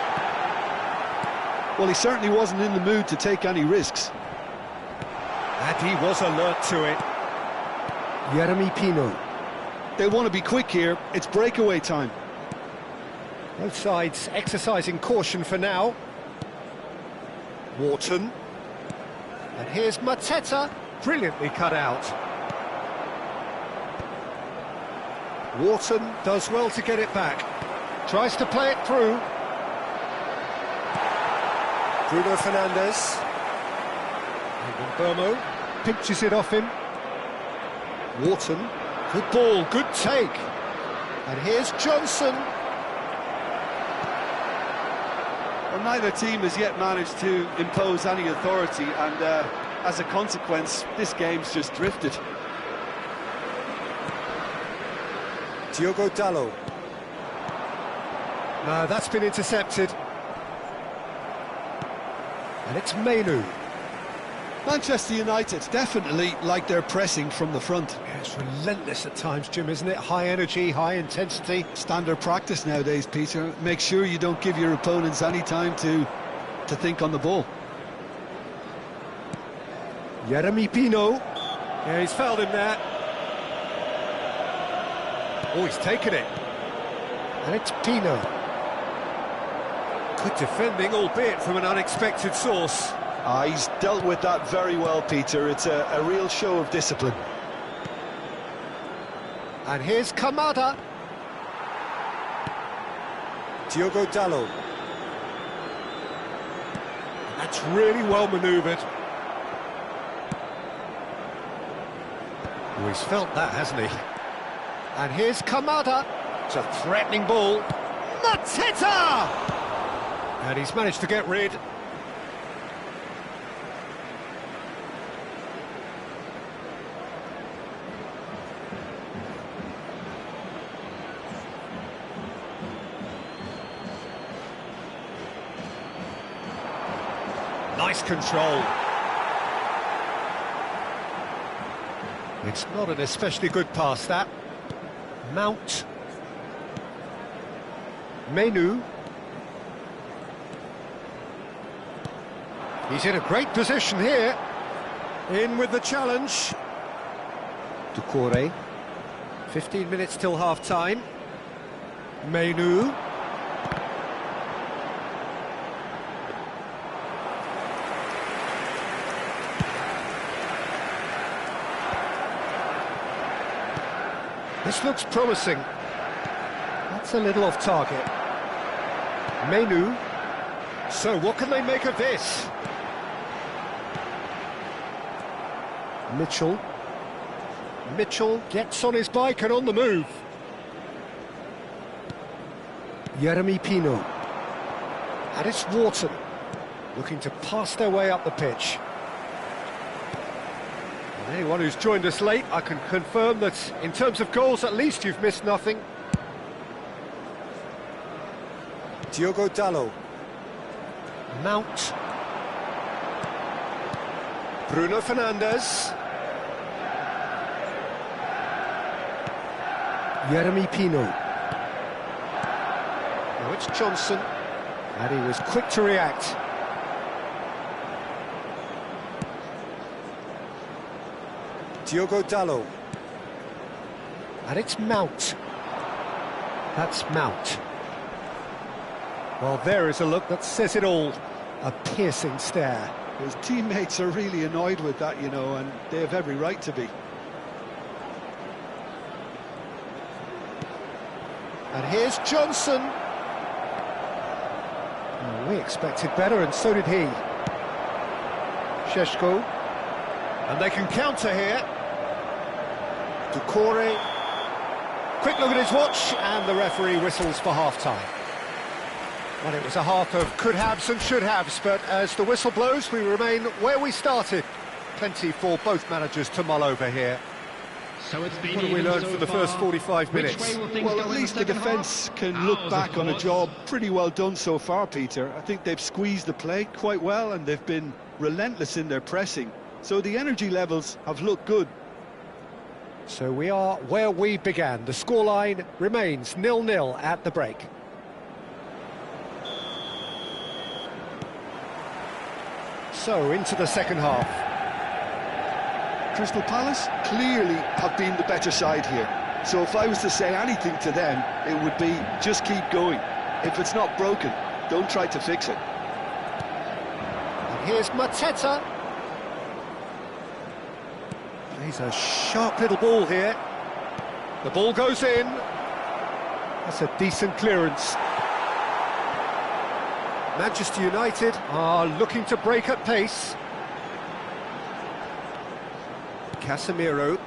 Well, he certainly wasn't in the mood to take any risks.
And he was alert to it. Jeremy Pino.
They want to be quick here. It's breakaway time.
Both sides exercising caution for now. Wharton. And here's Mateta. Brilliantly cut out. Wharton does well to get it back. Tries to play it through. Bruno Fernandes. And Burmo pinches it off him. Wharton. Good ball, good take. And here's Johnson.
Well, neither team has yet managed to impose any authority, and as a consequence, this game's just drifted.
Diogo Dalot. No, that's been intercepted. And it's Menu.
Manchester United definitely like their pressing from the front.
Yeah, it's relentless at times, Jim, isn't it? High energy, high intensity.
Standard practice nowadays, Peter. Make sure you don't give your opponents any time to think on the ball.
Jeremy Pino. Yeah, he's fouled him there. Oh, he's taken it. And it's Pino. Good defending, albeit from an unexpected source.
He's dealt with that very well, Peter. It's a real show of discipline.
And here's Kamada. Diogo Dalot. That's really well manoeuvred. Oh, he's felt that, hasn't he? And here's Kamada. It's a threatening ball. Mateta! And he's managed to get rid. Nice control. It's not an especially good pass, that. Mount. Menu. He's in a great position here. In with the challenge. Doucouré. 15 minutes till half-time. Menu. This looks promising. That's a little off target. Menu. So what can they make of this? Mitchell. Mitchell gets on his bike and on the move. Jeremy Pino. And it's Wharton, looking to pass their way up the pitch. And anyone who's joined us late, I can confirm that in terms of goals, at least you've missed nothing. Diogo Dalot. Mount. Bruno Fernandes. Jeremy Pino. Now it's Johnson.
And he was quick to react. Diogo Dalot. And it's Mount. That's Mount. Well, there is a look that says it all. A piercing stare.
His teammates are really annoyed with that, you know, and they have every right to be.
And here's Johnson. Oh, we expected better, and so did he. Šeško. And they can counter here. C.R.Y. Quick look at his watch, and the referee whistles for half-time. Well, it was a half of could-haves and should-haves, but as the whistle blows, we remain where we started. Plenty for both managers to mull over here.
So it's been
What have we learned
so
for the first
far?
45
Which
minutes?
way will things
Well,
go
at
in
least the
second half?
defence can look
Ours,
back
of
on a
course.
job pretty well done so far, Peter. I think they've squeezed the play quite well and they've been relentless in their pressing. So the energy levels have looked good.
So we are where we began. The scoreline remains 0-0 at the break. So into the second half.
Crystal Palace clearly have been the better side here. So if I was to say anything to them, it would be just keep going. If it's not broken, don't try to fix it.
And here's Mateta. He's a sharp little ball here. The ball goes in. That's a decent clearance. Manchester United are looking to break at pace. Casemiro.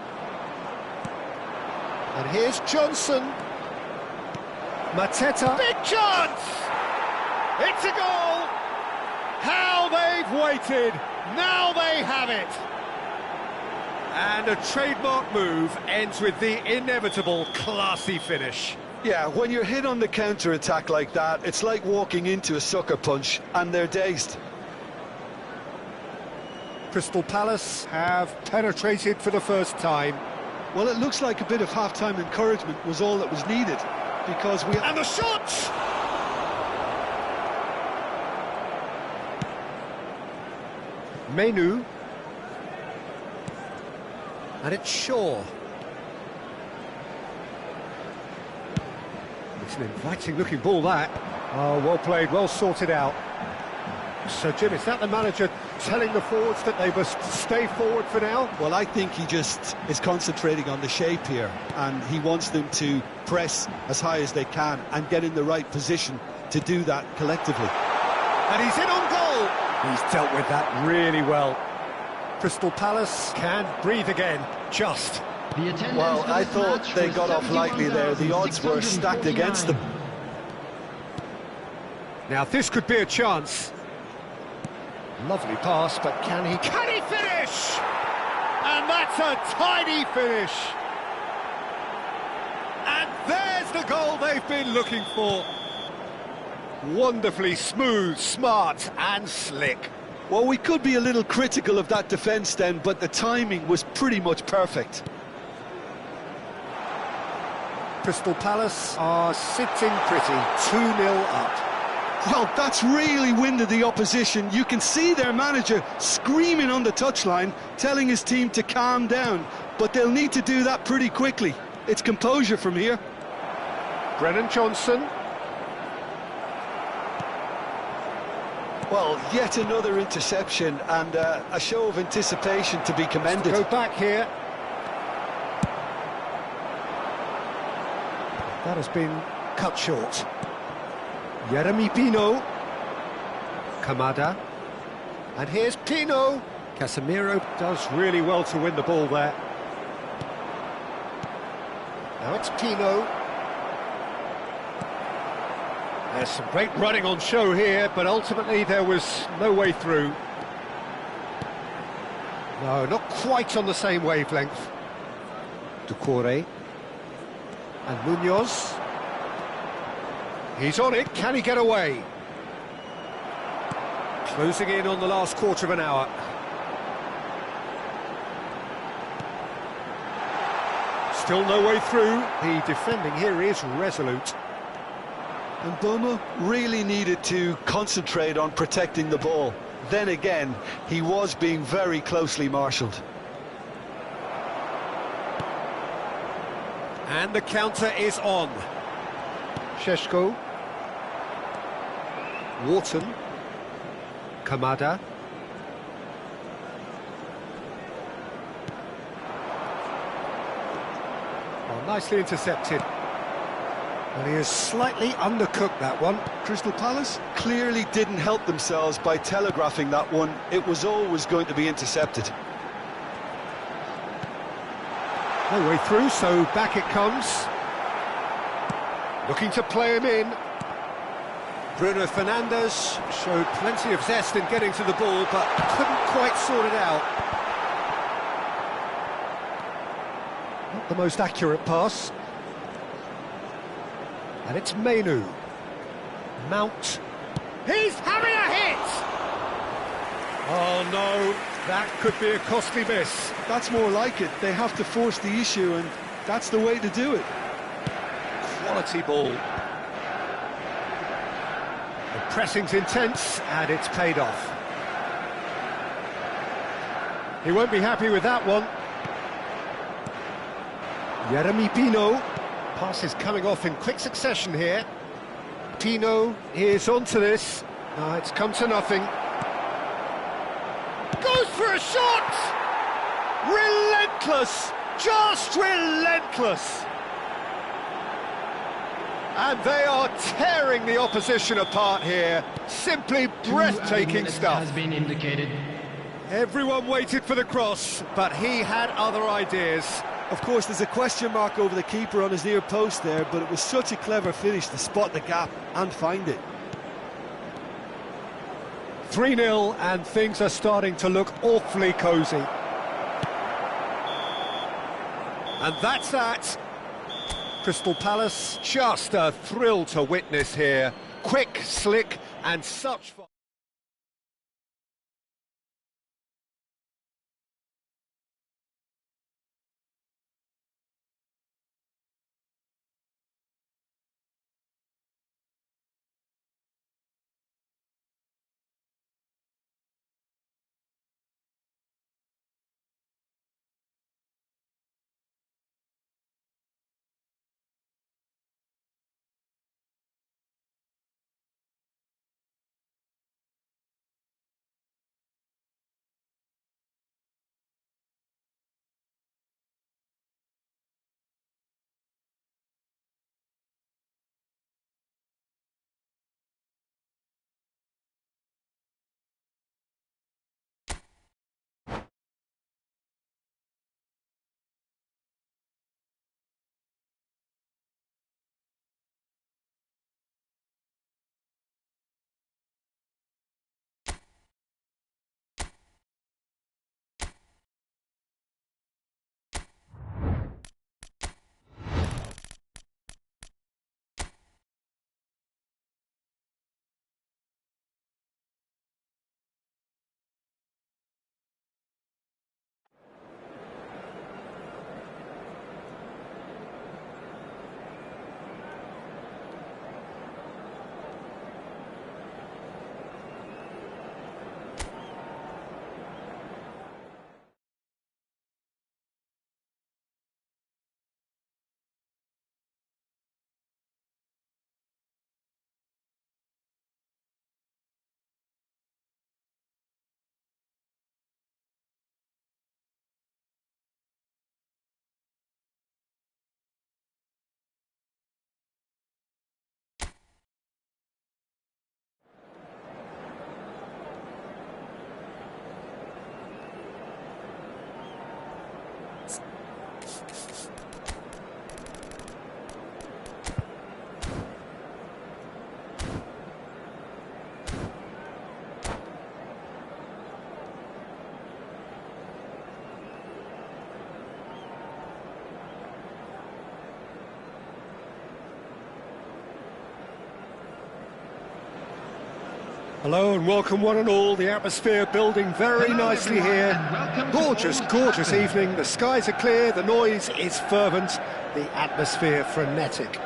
And here's Johnson. Mateta. Big chance! It's a goal! How they've waited! Now they have it! And a trademark move ends with the inevitable classy finish.
Yeah, when you're hit on the counter-attack like that, it's like walking into a sucker punch and they're dazed.
Crystal Palace have penetrated for the first time.
Well, it looks like a bit of half-time encouragement was all that was needed, because we...
And the shot! Menu. And it's Shaw. It's an inviting-looking ball, that. Oh, well played, well sorted out. So, Jim, is that the manager telling the forwards that they must stay forward for now?
Well, I think he just is concentrating on the shape here, and he wants them to press as high as they can and get in the right position to do that collectively.
And he's in on goal! He's dealt with that really well. Crystal Palace can breathe again, just.
The attendance
Well,
for
I
this
thought
match
they
was
got off lightly there. The odds were stacked against them.
Now, this could be a chance. Lovely pass, but can he finish? And that's a tidy finish. And there's the goal they've been looking for. Wonderfully smooth, smart and slick.
Well, we could be a little critical of that defence then, but the timing was pretty much perfect.
Crystal Palace are sitting pretty, 2-0 up.
Well, that's really winded the opposition. You can see their manager screaming on the touchline, telling his team to calm down, but they'll need to do that pretty quickly. It's composure from here.
Brennan Johnson.
Well, yet another interception and a show of anticipation to be commended.
Go back here. That has been cut short. Jeremy Pino. Kamada. And here's Pino. Casemiro does really well to win the ball there. Now it's Pino. There's some great running on show here, but ultimately there was no way through. No, not quite on the same wavelength. C.R.Y. And Munoz. He's on it, can he get away? Closing in on the last quarter of an hour. Still no way through. The defending here is resolute.
And Bomo really needed to concentrate on protecting the ball. Then again, he was being very closely marshalled.
And the counter is on.
Sheshko. Wharton. Kamada. Oh, nicely intercepted. And he has slightly undercooked that one.
Crystal Palace clearly didn't help themselves by telegraphing that one. It was always going to be intercepted.
No way through, so back it comes. Looking to play him in.
Bruno Fernandes showed plenty of zest in getting to the ball, but couldn't quite sort it out.
Not the most accurate pass. And it's Mainu. Mount.
He's having a hit! Oh no, that could be a costly miss.
That's more like it. They have to force the issue, and that's the way to do it.
Quality ball.
The pressing's intense, and it's paid off. He won't be happy with that one. Jeremy Pino. Passes coming off in quick succession here. Pino is onto this. It's come to nothing.
Goes for a shot! Relentless! Just relentless! And they are tearing the opposition apart here. Simply breathtaking stuff.
Has been indicated.
Everyone waited for the cross, but he had other ideas.
Of course, there's a question mark over the keeper on his near post there, but it was such a clever finish to spot the gap and find it.
3-0, and things are starting to look awfully cosy.
And that's that. Crystal Palace, just a thrill to witness here. Quick, slick, and such fun.
Hello and welcome one and all. The atmosphere building very nicely here. Gorgeous, gorgeous evening. The skies are clear, the noise is fervent, the atmosphere frenetic.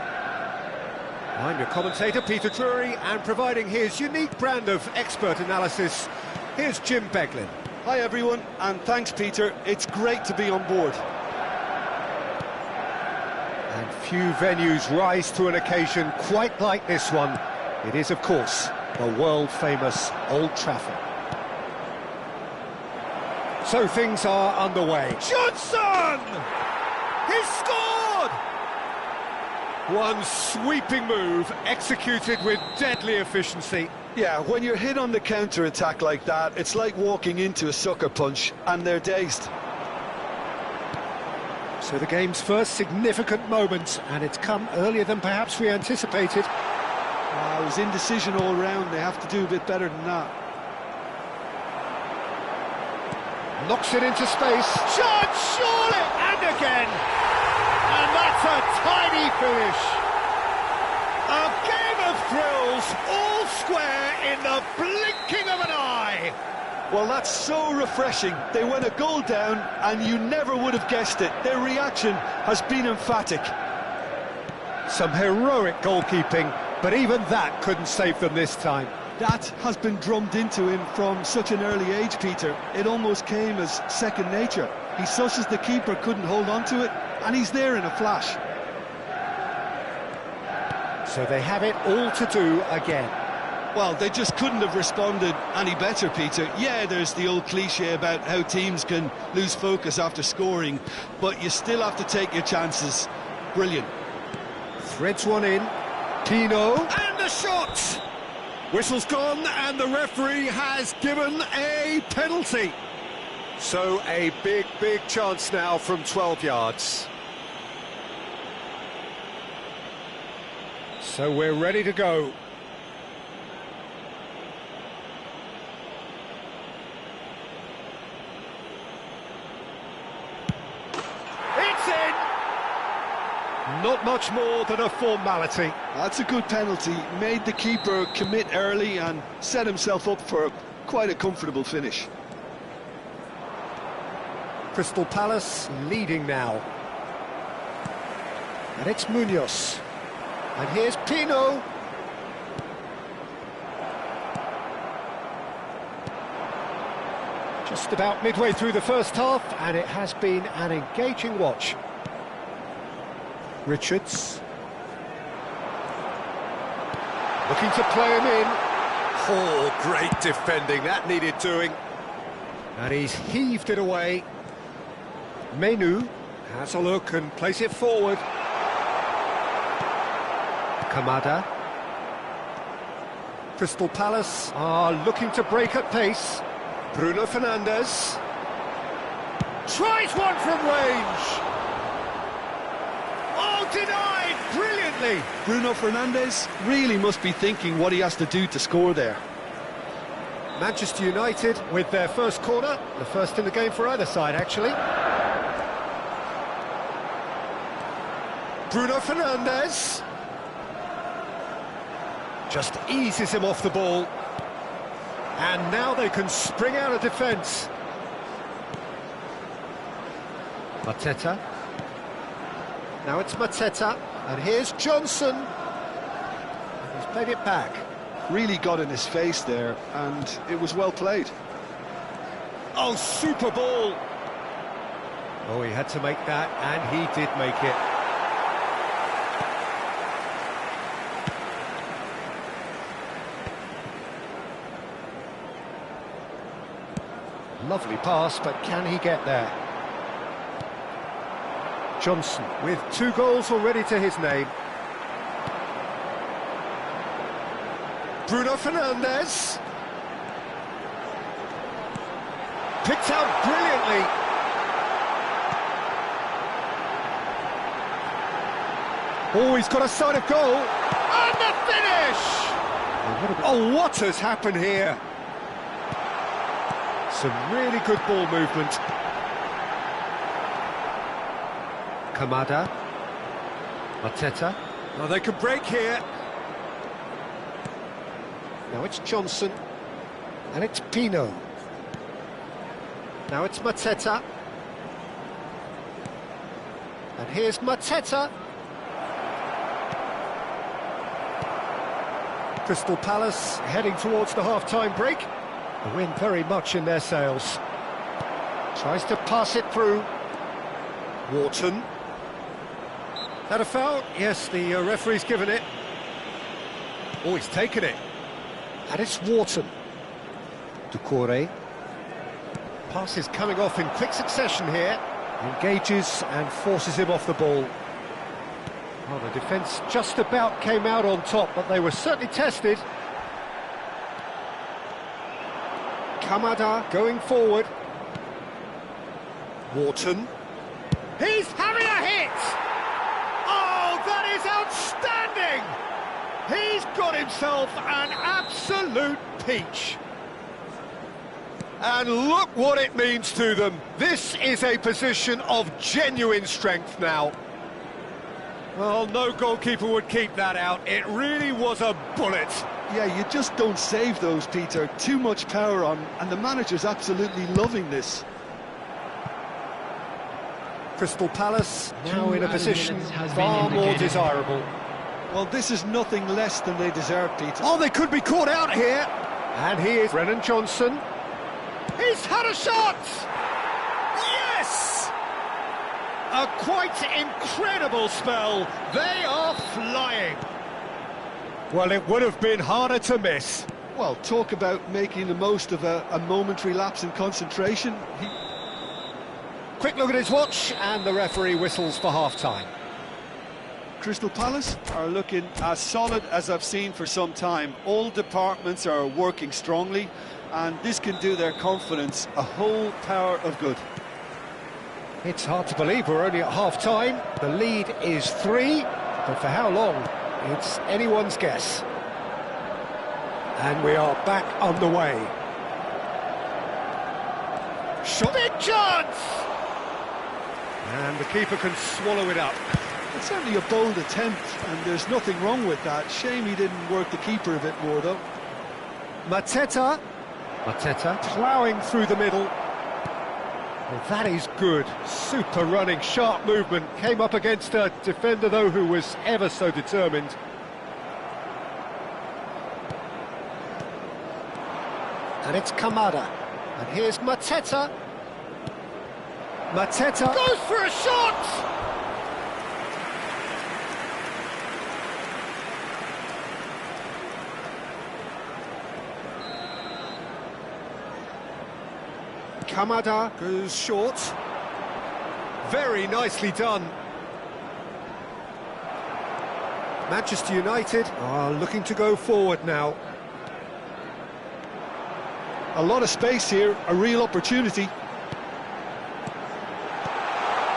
I'm your commentator, Peter Drury, and providing his unique brand of expert analysis, here's Jim Beglin.
Hi everyone, and thanks Peter, it's great to be on board.
And few venues rise to an occasion quite like this one. It is, of course, the world-famous Old Trafford. So things are underway. Johnson! He's scored! One sweeping move, executed with deadly efficiency.
Yeah, when you're hit on the counter-attack like that, it's like walking into a sucker punch, and they're dazed.
So the game's first significant moment, and it's come earlier than perhaps we anticipated.
It was indecision all round, they have to do a bit better than that.
Knocks it into space. Shot, surely! And again! And that's a tiny finish. A game of thrills, all square in the blinking of an eye.
Well, that's so refreshing. They went a goal down, and you never would have guessed it. Their reaction has been emphatic.
Some heroic goalkeeping, but even that couldn't save them this time.
That has been drummed into him from such an early age, Peter. It almost came as second nature. He susses the keeper couldn't hold on to it, and he's there in a flash.
So they have it all to do again.
Well, they just couldn't have responded any better, Peter. Yeah, there's the old cliche about how teams can lose focus after scoring, but you still have to take your chances. Brilliant.
Threads one in. Pino.
And the shot! Whistle's gone, and the referee has given a penalty. So a big, big chance now from 12 yards.
So we're ready to go. It's in! Not much more than a formality.
That's a good penalty. Made the keeper commit early and set himself up for quite a comfortable finish.
Crystal Palace leading now. And it's Munoz. And here's Pino. Just about midway through the first half, and it has been an engaging watch. Richards. Looking to play him in.
Oh, great defending, that needed doing.
And he's heaved it away. Menu has a look and plays it forward. Kamada. Crystal Palace are looking to break at pace. Bruno Fernandes. Tries one from range. Oh, denied brilliantly.
Bruno Fernandes really must be thinking what he has to do to score there.
Manchester United with their first corner, the first in the game for either side, actually. Bruno Fernandes. Just eases him off the ball. And now they can spring out of defence. Mateta. Now it's Mateta. And here's Johnson. He's played it back.
Really got in his face there, and it was well played.
Oh, super ball! Oh, he had to make that, and he did make it. Lovely pass, but can he get there? Johnson with 2 goals already to his name. Bruno Fernandes. Picked out brilliantly. Oh, he's got a sight of goal. And the finish! Oh, what has happened here? Some really good ball movement. Kamada. Mateta. Now they can break here. Now it's Johnson. And it's Pino. Now it's Mateta. And here's Mateta. Crystal Palace heading towards the half-time break. The wind very much in their sails. Tries to pass it through. Wharton. That a foul? Yes, the referee's given it. Oh, he's taken it. And it's Wharton. C.R.Y. Pass is coming off in quick succession here. Engages and forces him off the ball. Well, the defence just about came out on top, but they were certainly tested. Kamada going forward. Wharton. He's having a hit! Oh, that is outstanding! He's got himself an absolute peach. And look what it means to them. This is a position of genuine strength now. Well, no goalkeeper would keep that out. It really was a bullet.
Yeah, you just don't save those, Peter. Too much power on, and the manager's absolutely loving this.
Crystal Palace now in a position far more desirable.
Well, this is nothing less than they deserve, Peter.
Oh, they could be caught out here. And here's Brennan Johnson. He's had a shot! Yes! A quite incredible spell. They are flying. Well, it would have been harder to miss.
Well, talk about making the most of a momentary lapse in concentration.
Quick look at his watch, and the referee whistles for half-time.
Crystal Palace are looking as solid as I've seen for some time. All departments are working strongly, and this can do their confidence a whole power of good.
It's hard to believe we're only at half-time. The lead is 3, but for how long? It's anyone's guess. And we are back underway. Shot. Big chance! And the keeper can swallow it up.
It's certainly a bold attempt, and there's nothing wrong with that. Shame he didn't work the keeper a bit more, though.
Mateta ploughing through the middle. Well, that is good. Super running, sharp movement. Came up against a defender, though, who was ever so determined. And it's Kamada. And here's Mateta. Mateta goes for a shot! Kamada goes short. Very nicely done. Manchester United are looking to go forward now.
A lot of space here, a real opportunity.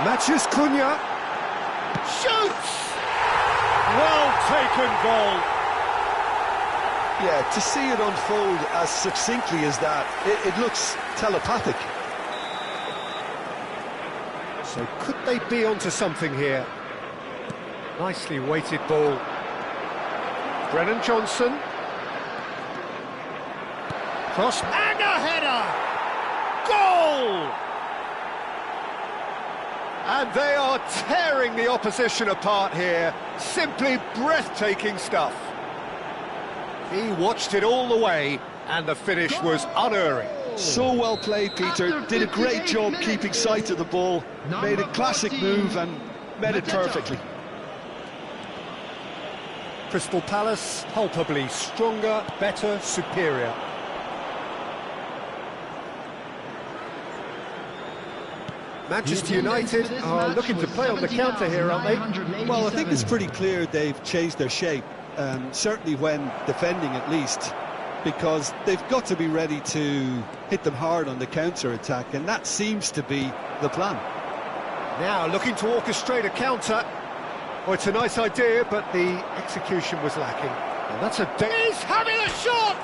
Matches Cunha. Shoots! Well taken goal.
Yeah, to see it unfold as succinctly as that, it looks telepathic.
So could they be onto something here? Nicely weighted ball. Brennan Johnson. Cross and a header! Goal! And they are tearing the opposition apart here. Simply breathtaking stuff. He watched it all the way, and the finish was unerring.
So well played, Peter. Did a great job keeping sight of the ball. Made a classic move and met it perfectly.
Crystal Palace, palpably stronger, better, superior. Manchester United are looking to play on the counter here, aren't they?
Well, I think it's pretty clear they've changed their shape, certainly when defending at least, because they've got to be ready to hit them hard on the counter-attack, and that seems to be the plan.
Now looking to orchestrate a counter. Well, it's a nice idea, but the execution was lacking. And that's a... He's having a shot!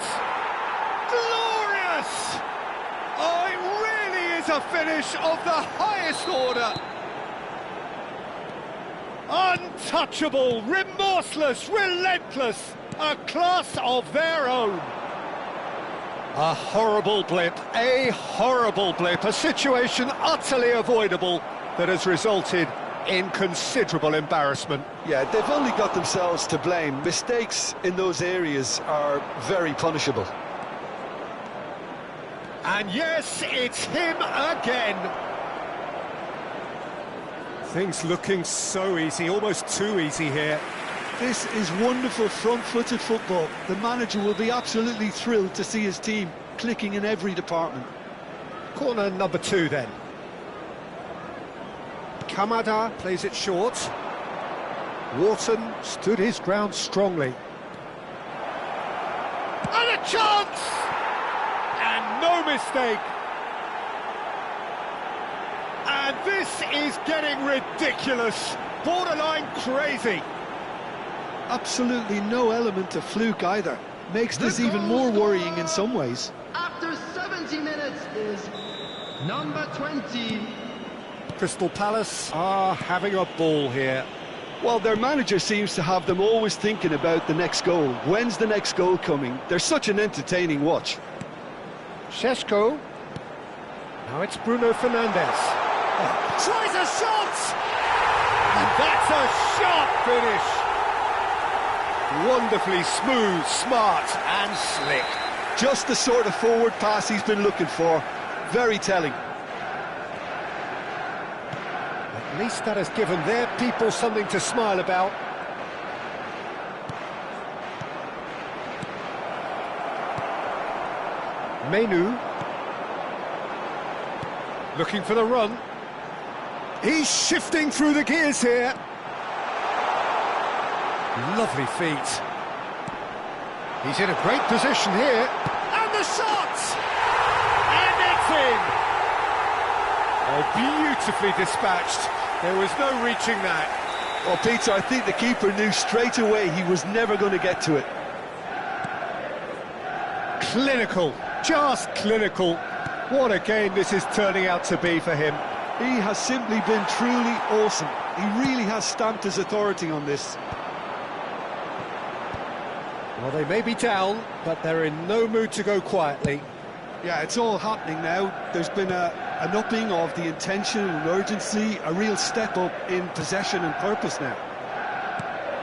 Glorious! Oh, it really is a finish of the highest order. Untouchable, remorseless, relentless, a class of their own. A horrible blip, a situation utterly avoidable that has resulted
in considerable embarrassment.
Yeah, they've only got themselves to blame. Mistakes in those areas are very punishable.
And yes, it's him again. Things looking so easy, almost too easy here.
This is wonderful front-footed football. The manager will be absolutely thrilled to see his team clicking in every department.
Corner number 2 then. Kamada plays it short. Wharton stood his ground strongly. And a chance! And no mistake. And this is getting ridiculous, borderline crazy.
Absolutely no element of fluke either. Makes this even more worrying in some ways.
After 70 minutes is number 20.
Crystal Palace are having a ball here.
Well, their manager seems to have them always thinking about the next goal. When's the next goal coming? They're such an entertaining watch.
Šeško. Now it's Bruno Fernandes. Tries a shot! And that's a sharp finish! Wonderfully smooth, smart and slick.
Just the sort of forward pass he's been looking for. Very telling.
At least that has given their people something to smile about. Menu. Looking for the run. He's shifting through the gears here. Lovely feet. He's in a great position here. And the shot! And it's in! Oh, beautifully dispatched. There was no reaching that.
Well, Peter, I think the keeper knew straight away he was never going to get to it.
Clinical, just clinical. What a game this is turning out to be for him.
He has simply been truly awesome. He really has stamped his authority on this.
Well, they may be down, but they're in no mood to go quietly.
Yeah, it's all happening now. There's been an upping of the intention and urgency, a real step up in possession and purpose now.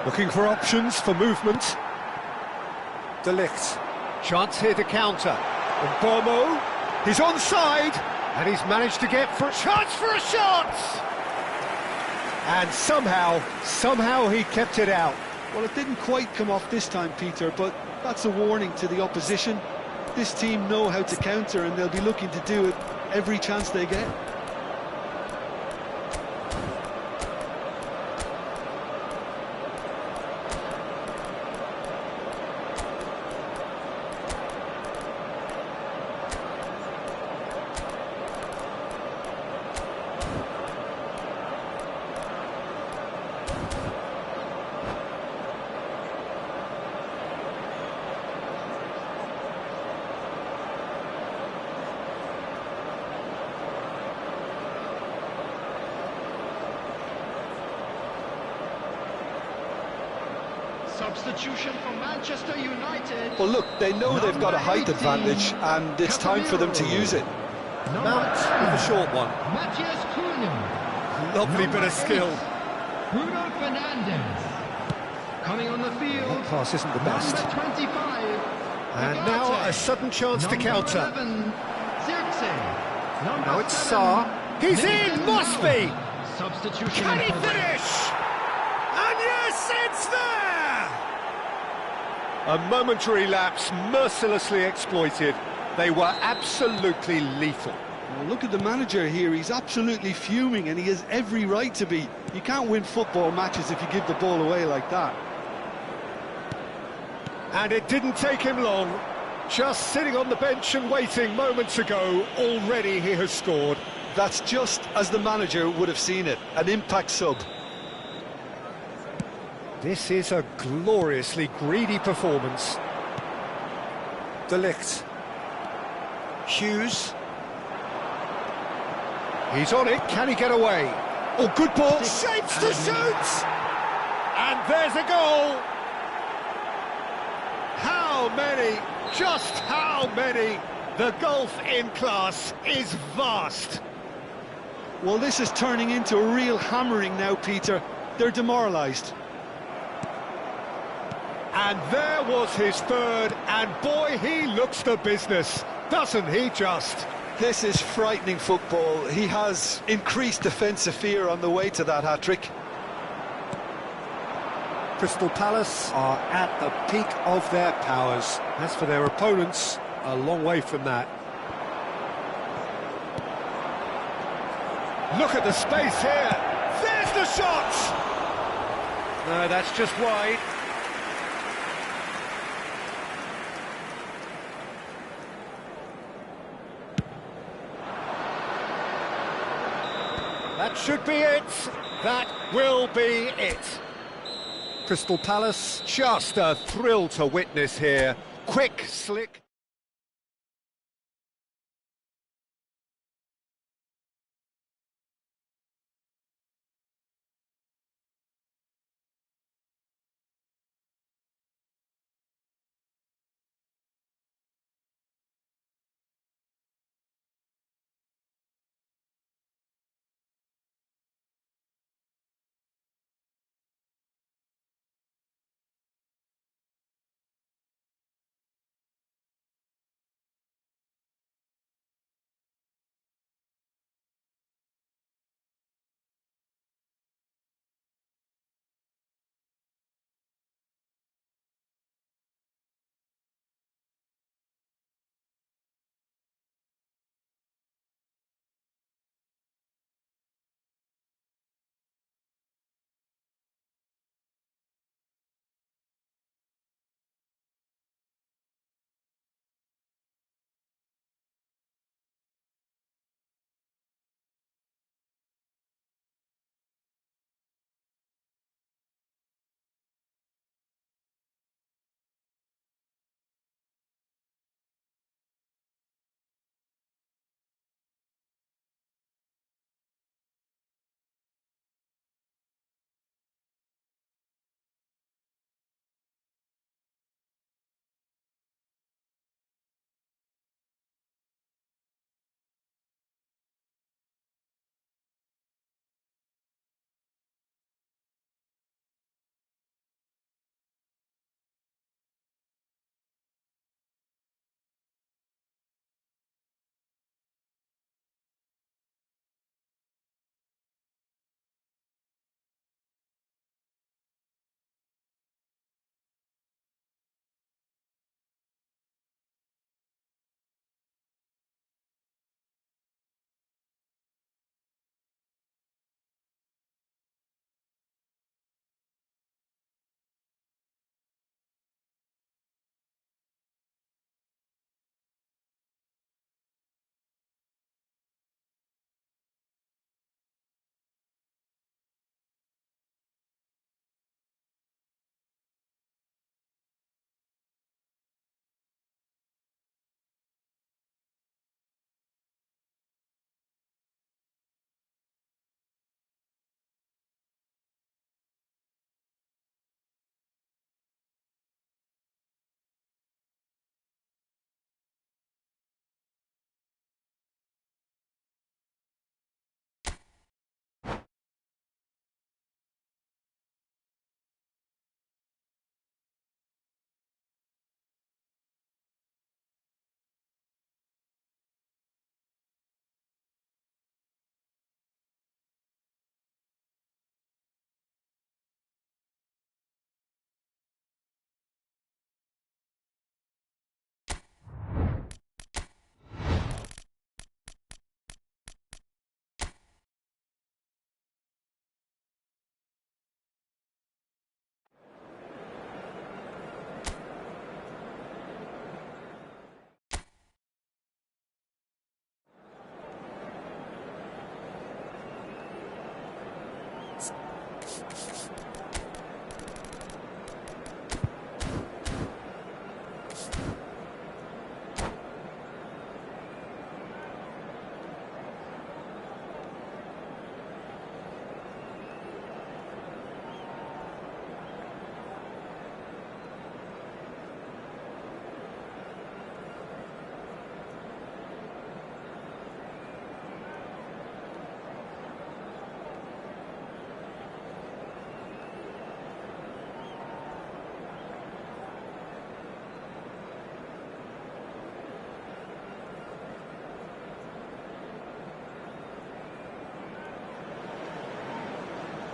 Looking for options for movement. De Ligt. Chance here to counter. And Bomo, he's onside, and he's managed to get for a chance for a shot! And somehow he kept it out.
Well, it didn't quite come off this time, Peter, but that's a warning to the opposition. This team know how to counter, and they'll be looking to do it every chance they get.
Substitution for Manchester United.
Well, look, they know they've got a height advantage, and it's time for them to use it.
Mount with a short one.
Matthias Cunha.
Lovely bit of skill.
Bruno Fernandes. Coming on the field.
That pass isn't the best.
Number 25.
And now a sudden chance to counter.
11, Zirkzee.
Now it's Sarr. He's in, must be!
Substitution.
Can he finish? And yes, it's there! A momentary lapse mercilessly exploited. They were absolutely lethal.
Well, look at the manager here. He's absolutely fuming, and he has every right to be. You can't win football matches if you give the ball away like that.
And it didn't take him long. Just sitting on the bench and waiting moments ago, already he has scored.
That's just as the manager would have seen it, an impact sub.
This is a gloriously greedy performance. De Ligt. Hughes. He's on it, can he get away? Oh, good ball, shapes to shoot! And there's a goal! How many, just how many? The gulf in class is vast.
Well, this is turning into a real hammering now, Peter. They're demoralised.
And there was his third, and boy, he looks the business, doesn't he just?
This is frightening football. He has increased defensive fear on the way to that hat-trick.
Crystal Palace are at the peak of their powers. As for their opponents, a long way from that. Look at the space here. There's the shot! No, that's just wide. That should be it. That will be it. Crystal Palace, just a thrill to witness here. Quick, slick.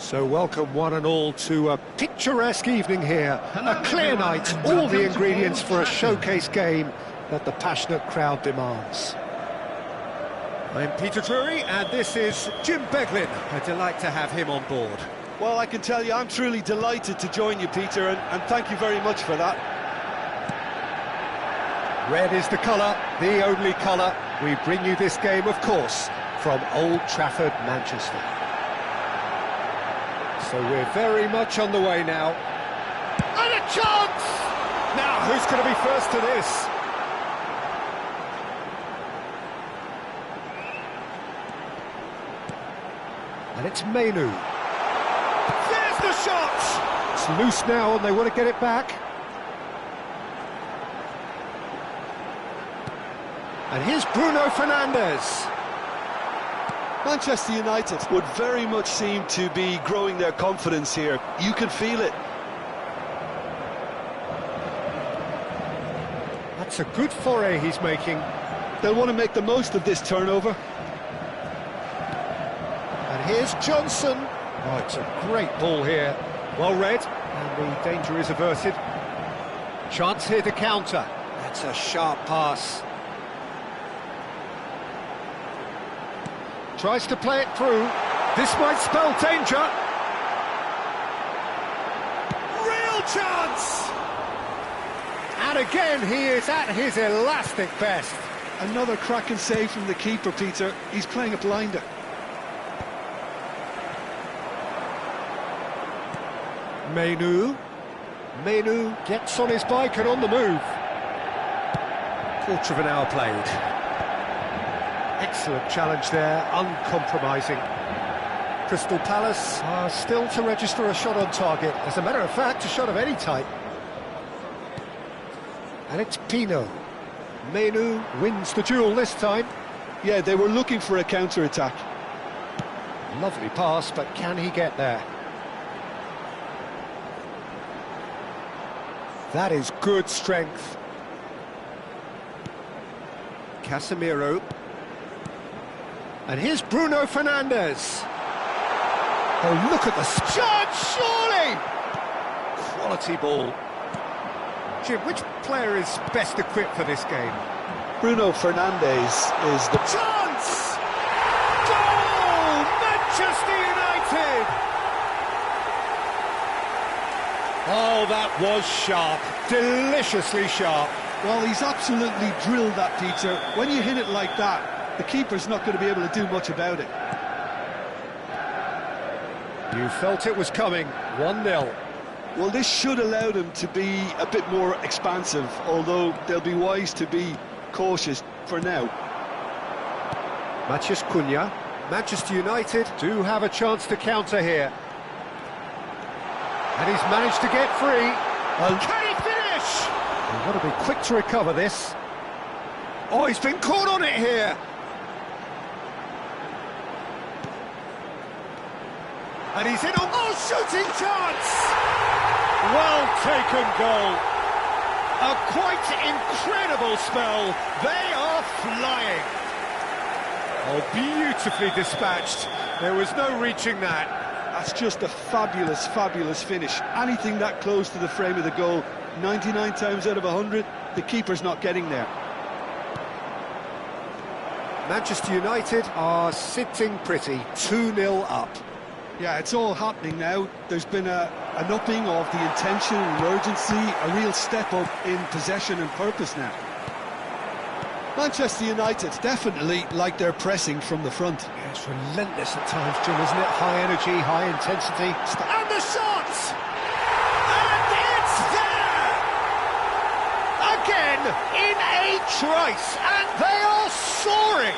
So welcome one and all to a picturesque evening here. A clear night, all the ingredients for a showcase game that the passionate crowd demands. I'm Peter Drury and this is Jim Beglin. A delight to have him on board.
Well, I can tell you I'm truly delighted to join you, Peter, and thank you very much for that.
Red is the colour, the only colour. We bring you this game, of course, from Old Trafford, Manchester. So we're very much on the way now. And a chance! Now, who's going to be first to this? And it's Mainu. There's the shot! It's loose now and they want to get it back. And here's Bruno Fernandes.
Manchester United would very much seem to be growing their confidence here. You can feel it.
That's a good foray he's making.
They'll want to make the most of this turnover.
And here's Johnson. Oh, it's a great ball here. Well read, and the danger is averted. Chance here to counter. That's a sharp pass. Tries to play it through. This might spell danger. Real chance! And again, he is at his elastic best.
Another cracking save from the keeper, Peter. He's playing a blinder.
Mainu gets on his bike and on the move. Quarter of an hour played. Excellent challenge there, uncompromising. Crystal Palace are still to register a shot on target. As a matter of fact, a shot of any type. And it's Pino. Mainu wins the duel this time.
Yeah, they were looking for a counter-attack.
Lovely pass, but can he get there? That is good strength. Casemiro. And here's Bruno Fernandes. Oh, look at the shot, surely! Quality ball. Jim, which player is best equipped for this game?
Bruno Fernandes is the...
Chance! Goal! Manchester United! Oh, that was sharp. Deliciously sharp.
Well, he's absolutely drilled that, Peter. When you hit it like that, the keeper's not going to be able to do much about it.
You felt it was coming. 1-0.
Well, this should allow them to be a bit more expansive, although they'll be wise to be cautious for now.
Matheus Cunha. Manchester United do have a chance to counter here. And he's managed to get free. And can he finish? You've got to be quick to recover this. Oh, he's been caught on it here. And he's in on... Oh, shooting chance! Well taken goal. A quite incredible spell. They are flying. Oh, beautifully dispatched. There was no reaching that.
That's just a fabulous, fabulous finish. Anything that close to the frame of the goal, 99 times out of 100, the keeper's not getting there.
Manchester United are sitting pretty, 2-0 up.
Yeah, it's all happening now. There's been an upping of the intention and urgency, a real step up in possession and purpose now. Manchester United definitely like their pressing from the front.
Yeah, it's relentless at times, Jim, isn't it? High energy, high intensity. And the shot! And it's there! Again, in a trice, and they are soaring!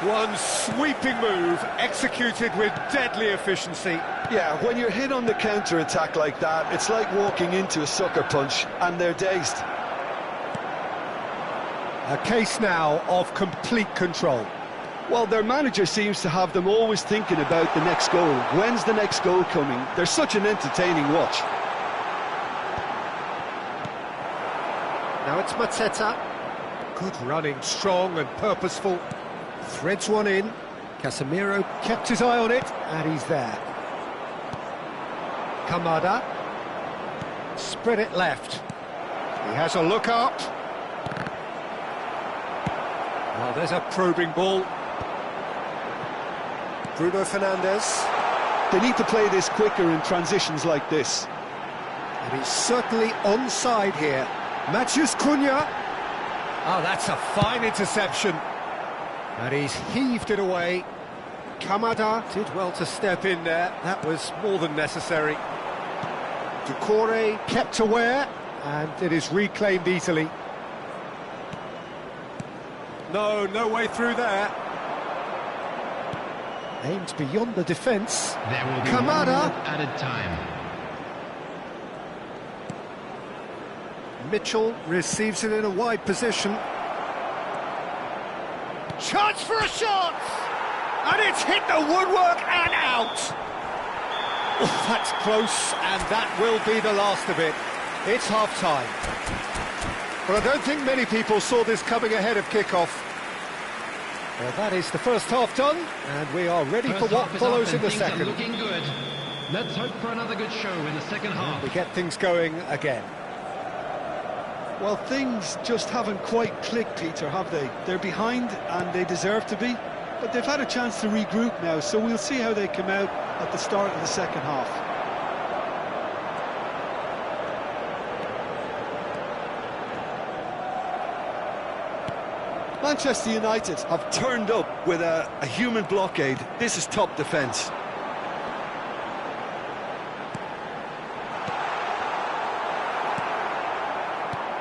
One sweeping move, executed with deadly efficiency.
Yeah, when you're hit on the counter-attack like that, it's like walking into a sucker punch, and they're dazed.
A case now of complete control.
Well, their manager seems to have them always thinking about the next goal. When's the next goal coming? They're such an entertaining watch.
Now it's Mateta. Good running, strong and purposeful. Threads one in. Casemiro kept his eye on it, and he's there.
Kamada. Spread it left. He has a look up. Well, there's a probing ball. Bruno Fernandes.
They need to play this quicker in transitions like this.
And he's certainly onside here. Matheus Cunha. Oh, that's a fine interception. And he's heaved it away. Kamada did well to step in there. That was more than necessary. C.R.Y kept aware, and it is reclaimed easily. No way through there. Aimed beyond the defence.
There will be
Kamada.
1 minute added time.
Mitchell receives it in a wide position. Chance for a shot! And it's hit the woodwork and out! Oh, that's close, and that will be the last of it. It's half-time. But I don't think many people saw this coming ahead of kick-off. Well, that is the first half done, and we are ready for what follows in the second.
Looking good. Let's hope for another good show in the second half.
We get things going again.
Well, things just haven't quite clicked, Peter, have they? They're behind, and they deserve to be. But they've had a chance to regroup now, so we'll see how they come out at the start of the second half. Manchester United have turned up with a human blockade. This is top defence.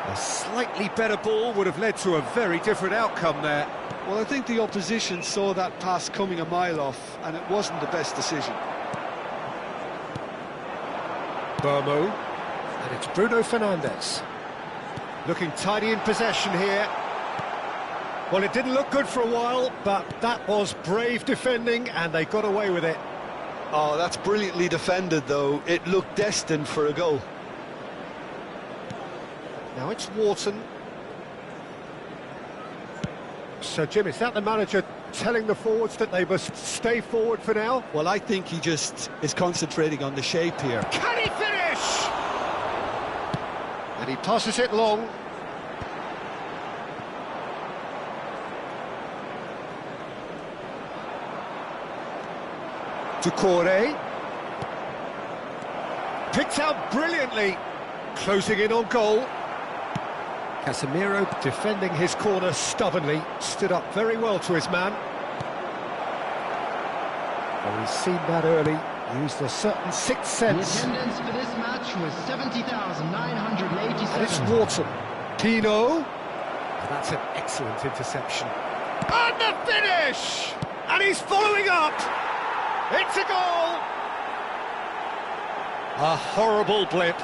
A slightly better ball would have led to a very different outcome there.
Well, I think the opposition saw that pass coming a mile off, and it wasn't the best decision.
Burmo, and it's Bruno Fernandes. Looking tidy in possession here. Well, it didn't look good for a while, but that was brave defending, and they got away with it.
Oh, that's brilliantly defended, though. It looked destined for a goal.
Now it's Wharton. So, Jim, is that the manager telling the forwards that they must stay forward for now?
Well, I think he just is concentrating on the shape here.
Can he finish? And he passes it long. C.R.Y. Picked out brilliantly. Closing in on goal. Casemiro defending his corner stubbornly. Stood up very well to his man. Well, he's seen that early. Used a certain sixth sense.
The attendance for this match was 70,987.
And it's Wharton. Pino. Oh, that's an excellent interception. And the finish! And he's following up. It's a goal! A horrible blip,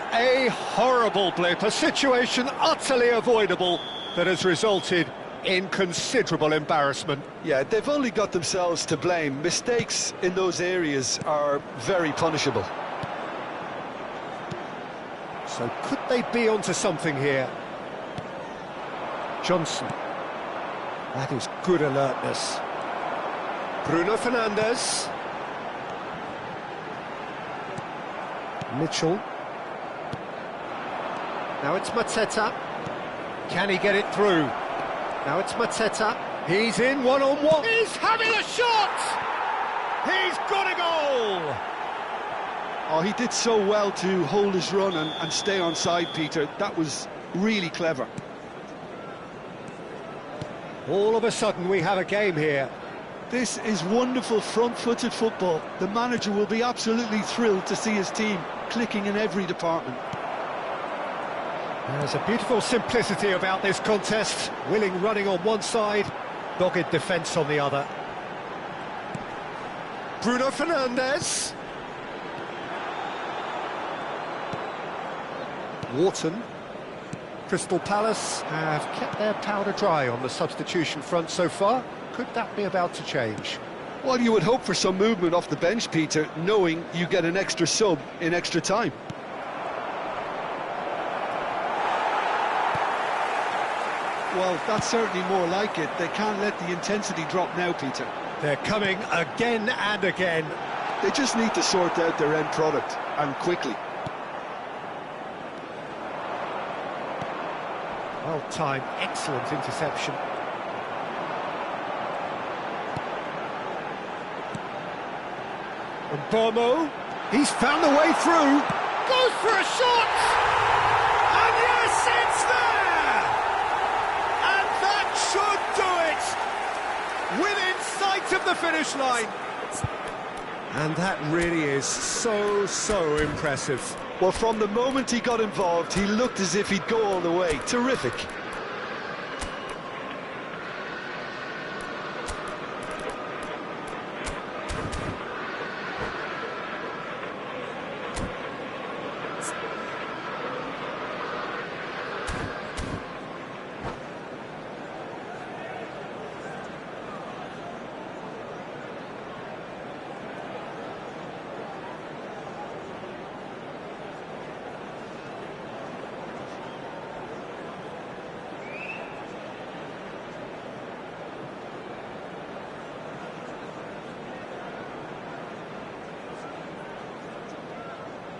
a situation utterly avoidable that has resulted in considerable embarrassment.
Yeah, they've only got themselves to blame. Mistakes in those areas are very punishable.
So could they be onto something here? Johnson. That is good alertness. Bruno Fernandes. Mitchell. Now it's Mateta. Can he get it through? Now it's Mateta. He's in one-on-one. He's having a shot! He's got a goal!
Oh, he did so well to hold his run and stay on side, Peter. That was really clever.
All of a sudden we have a game here.
This is wonderful front-footed football. The manager will be absolutely thrilled to see his team clicking in every department.
There's a beautiful simplicity about this contest. Willing running on one side, dogged defence on the other. Bruno Fernandes. Wharton. Crystal Palace have kept their powder dry on the substitution front so far. Could that be about to change?
Well, you would hope for some movement off the bench, Peter, knowing you get an extra sub in extra time. Well, that's certainly more like it. They can't let the intensity drop now, Peter.
They're coming again and again.
They just need to sort out their end product, and quickly.
Well timed, excellent interception. And Bomo, he's found a way through. Goes for a shot! And yes, it's there! And that should do it! Within sight of the finish line. And that really is so impressive.
Well, from the moment he got involved, he looked as if he'd go all the way. Terrific.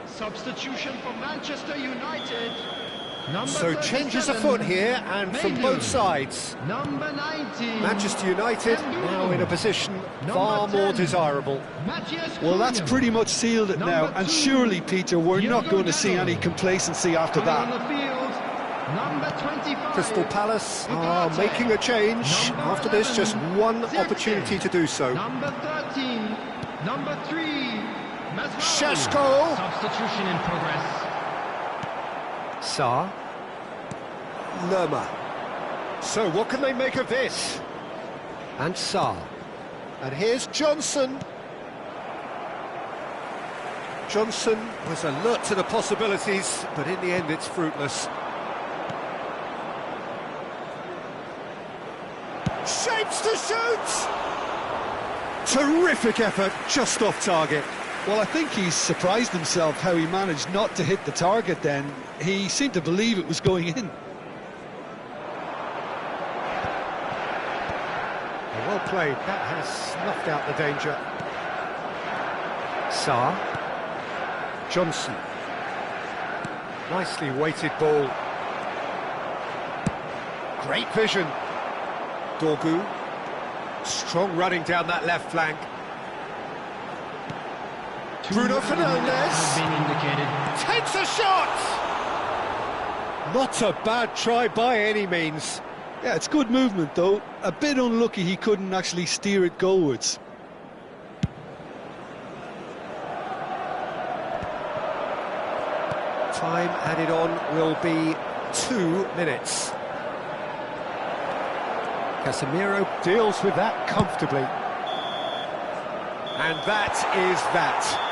Substitution for Manchester United.
So changes afoot here, and from both sides.
Number 19.
Manchester United now in a position far more desirable.
Well, that's pretty much sealed it now, and surely, Peter, we're not going to see any complacency after that.
Number 25.
Crystal Palace are making a change. After this, just one opportunity to do so.
Number 13. Number 3.
Sheshko.
Substitution in progress.
Sarr. Lerma. So what can they make of this? And Sarr. And here's Johnson. Johnson was alert to the possibilities, but in the end it's fruitless. Shapes to shoot! Terrific effort, just off target.
Well, I think he's surprised himself how he managed not to hit the target then. He seemed to believe it was going in.
Well played, that has snuffed out the danger. Sarr. Johnson. Nicely weighted ball. Great vision. Dorgu. Strong running down that left flank. Bruno Fernandes takes a shot! Not a bad try by any means.
Yeah, it's good movement though. A bit unlucky he couldn't actually steer it goalwards.
Time added on will be 2 minutes. Casemiro deals with that comfortably. And that is that.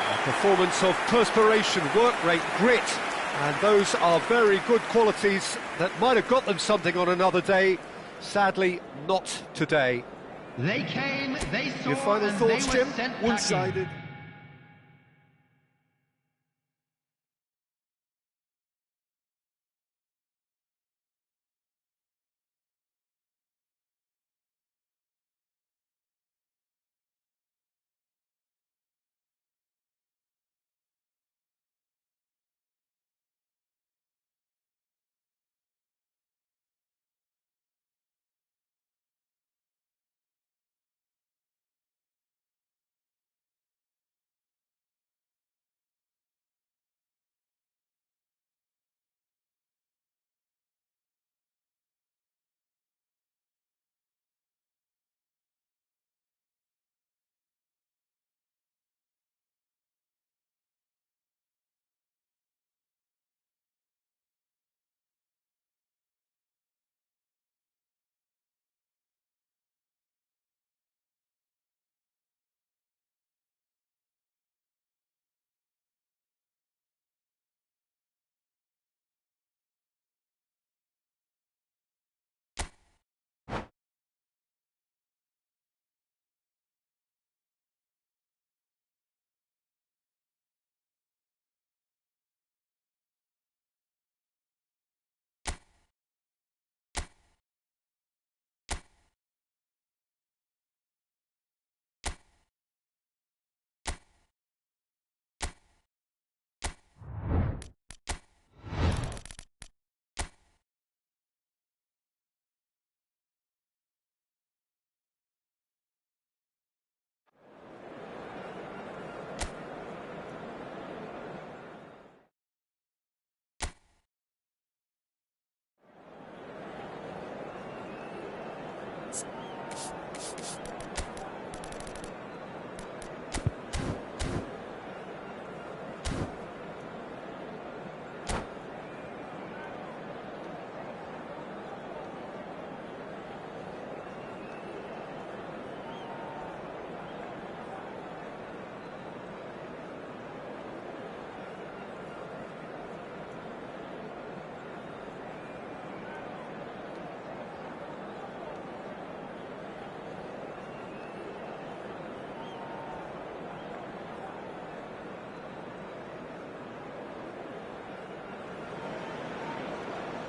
A performance of perspiration, work rate, grit, and those are very good qualities that might have got them something on another day. Sadly, not today.
They came, they saw,
Your final
and
thoughts,
they were
Jim?
sent packing.
One-sided.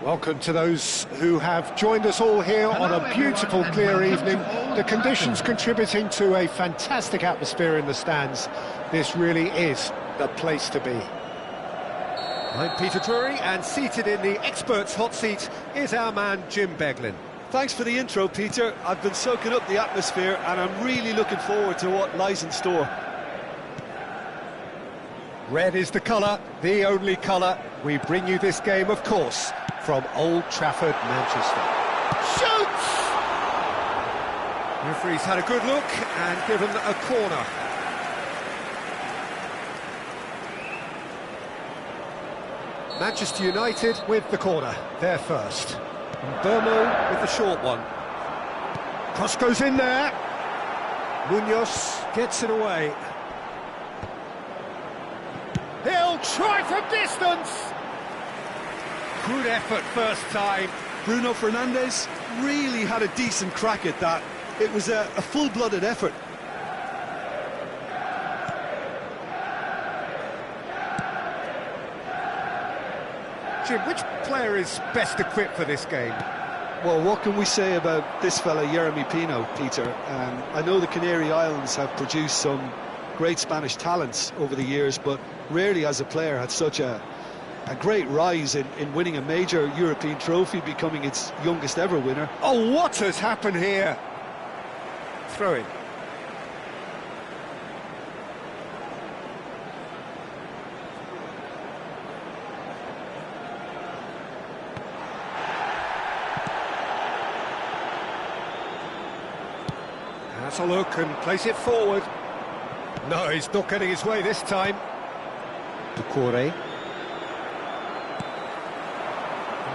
Welcome to those who have joined us all here on a beautiful, clear evening. The conditions contributing to a fantastic atmosphere in the stands. This really is the place to be. I'm Peter Drury, and seated in the experts' hot seat is our man Jim Beglin.
Thanks for the intro, Peter. I've been soaking up the atmosphere and I'm really looking forward to what lies in store.
Red is the colour, the only colour. We bring you this game, of course, from Old Trafford, Manchester. Shoots! The referee's had a good look and given a corner. Manchester United with the corner, they're first. And Burmo with the short one. Cross goes in there. Munoz gets it away. He'll try from distance. Good effort first time.
Bruno Fernandes really had a decent crack at that. It was a full-blooded effort.
Jim, which player is best equipped for this game?
Well, what can we say about this fella, Jeremy Pino, Peter? I know the Canary Islands have produced some great Spanish talents over the years, but rarely has a player had such a great rise in winning a major European trophy, becoming its youngest ever winner.
Oh, what has happened here? Throw in. Has a look and place it forward. No, he's not getting his way this time. C.R.Y.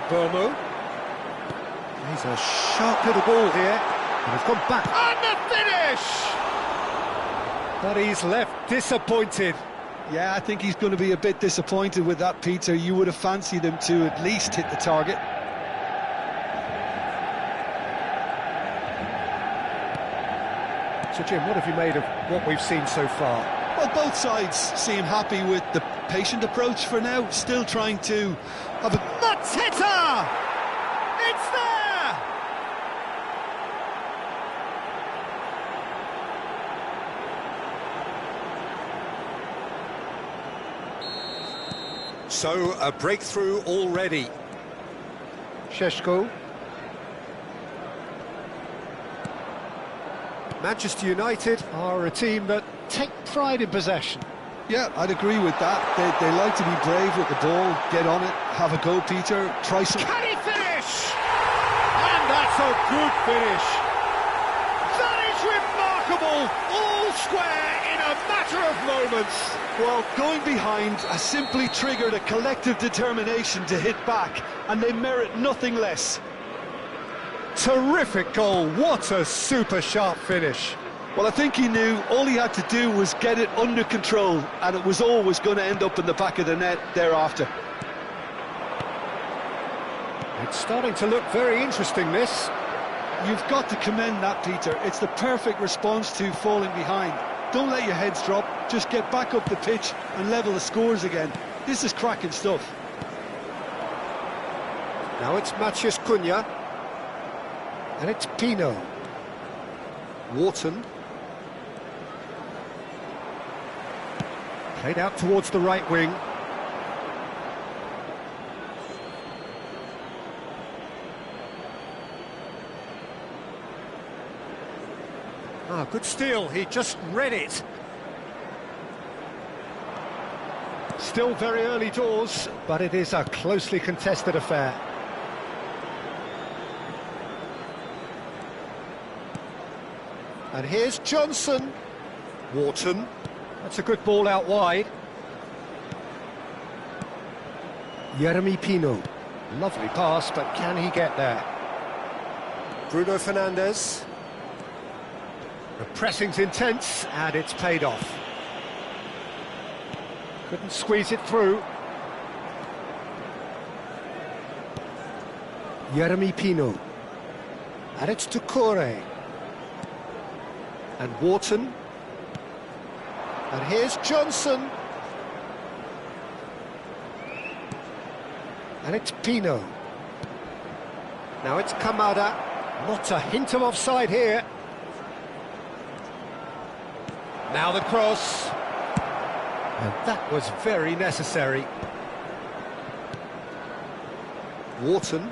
Burmo. He's a sharp little ball here. And he's gone back. And the finish! But he's left disappointed.
Yeah, I think he's going to be a bit disappointed with that, Peter. You would have fancied him to at least hit the target.
So, Jim, what have you made of what we've seen so far?
Well, both sides seem happy with the patient approach for now, still trying to have a...
Mateta! It's there! So, a breakthrough already. Šeško. Manchester United are a team that take pride in possession.
Yeah, I'd agree with that. They like to be brave with the ball, get on it, have a go, Peter, try some...
Can he finish? And that's a good finish. That is remarkable. All square in a matter of moments.
Well, going behind has simply triggered a collective determination to hit back, and they merit nothing less.
Terrific goal. What a super sharp finish.
Well, I think he knew all he had to do was get it under control, and it was always going to end up in the back of the net thereafter.
It's starting to look very interesting, this.
You've got to commend that, Peter. It's the perfect response to falling behind. Don't let your heads drop, just get back up the pitch and level the scores again. This is cracking stuff.
Now it's Matheus Cunha. And it's Pino. Wharton. Played out towards the right wing. Ah, good steal, he just read it. Still very early doors, but it is a closely contested affair. And here's Johnson. Wharton. That's a good ball out wide. Jeremy Pino. Lovely pass, but can he get there? Bruno Fernandes. The pressing's intense, and it's paid off. Couldn't squeeze it through. Jeremy Pino. And it's to C.R.Y. And Wharton. And here's Johnson. And it's Pino.
Now it's Kamada. Not a hint of offside here. Now the cross. And that was very necessary. Wharton.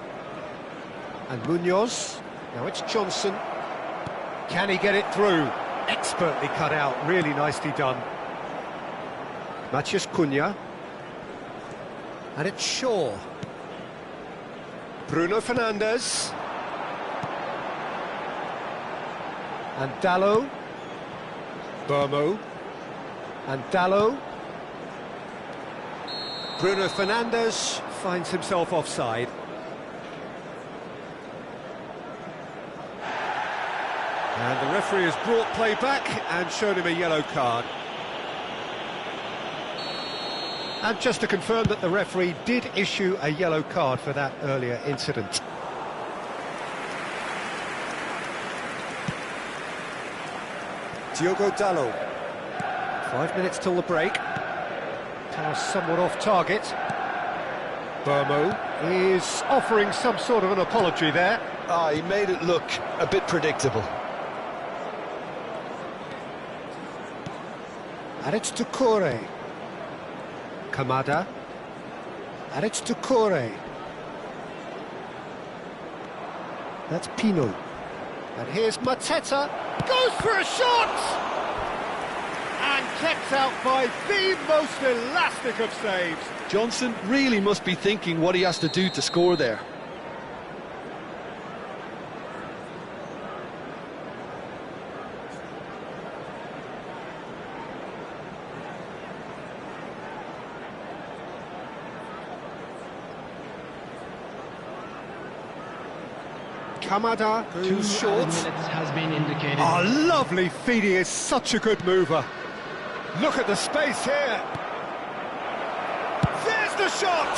And Munoz. Now it's Johnson. Can he get it through? Expertly cut out, really nicely done. Matheus Cunha. And it's Shaw. Bruno Fernandes. And Dalot. Burmo. And Dalot. Bruno Fernandes finds himself offside. And the referee has brought play back and shown him a yellow card. And just to confirm that the referee did issue a yellow card for that earlier incident. Diogo Dalot. 5 minutes till the break. Pass somewhat off target. Burmo is offering some sort of an apology there.
He made it look a bit predictable.
And it's to C.R.Y. Kamada. And it's to C.R.Y. That's Pino. And here's Mateta. Goes for a shot! And kept out by the most elastic of saves.
Johnson really must be thinking what he has to do to score there.
Kamada, too short.
Has been indicated.
Oh, lovely feed, he is such a good mover. Look at the space here. There's the shot!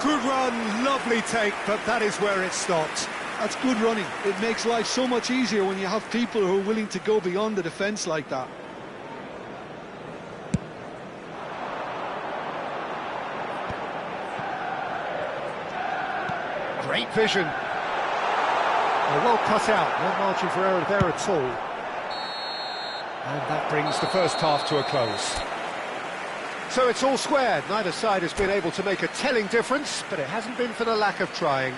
Good run, lovely take, but that is where it stopped.
That's good running. It makes life so much easier when you have people who are willing to go beyond the defence like that.
Great vision. Well cut out, no margin for error there at all. And that brings the first half to a close. So it's all squared. Neither side has been able to make a telling difference, but it hasn't been for the lack of trying.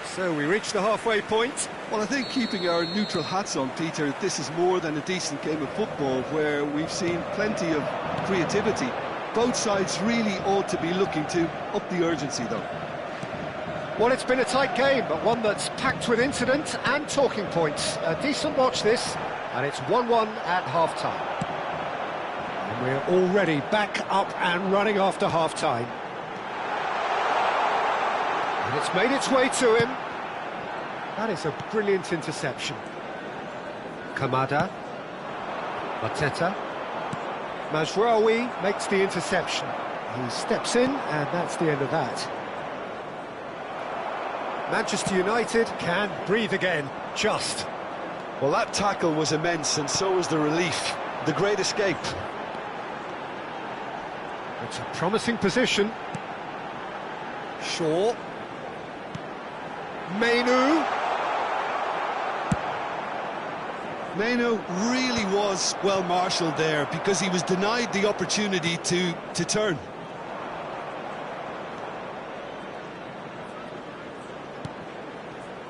So we reach the halfway point.
Well, I think keeping our neutral hats on, Peter, this is more than a decent game of football where we've seen plenty of creativity. Both sides really ought to be looking to up the urgency, though.
Well, it's been a tight game, but one that's packed with incident and talking points. A decent watch this, and it's 1-1 at half-time. And we're already back up and running after half-time. And it's made its way to him. That is a brilliant interception. Kamada. Mateta. C.R.Y. makes the interception. He steps in, and that's the end of that. Manchester United can breathe again, just.
Well, that tackle was immense, and so was the relief. The great escape.
It's a promising position. Shaw. Mainu.
Mainu really was well marshalled there because he was denied the opportunity to turn.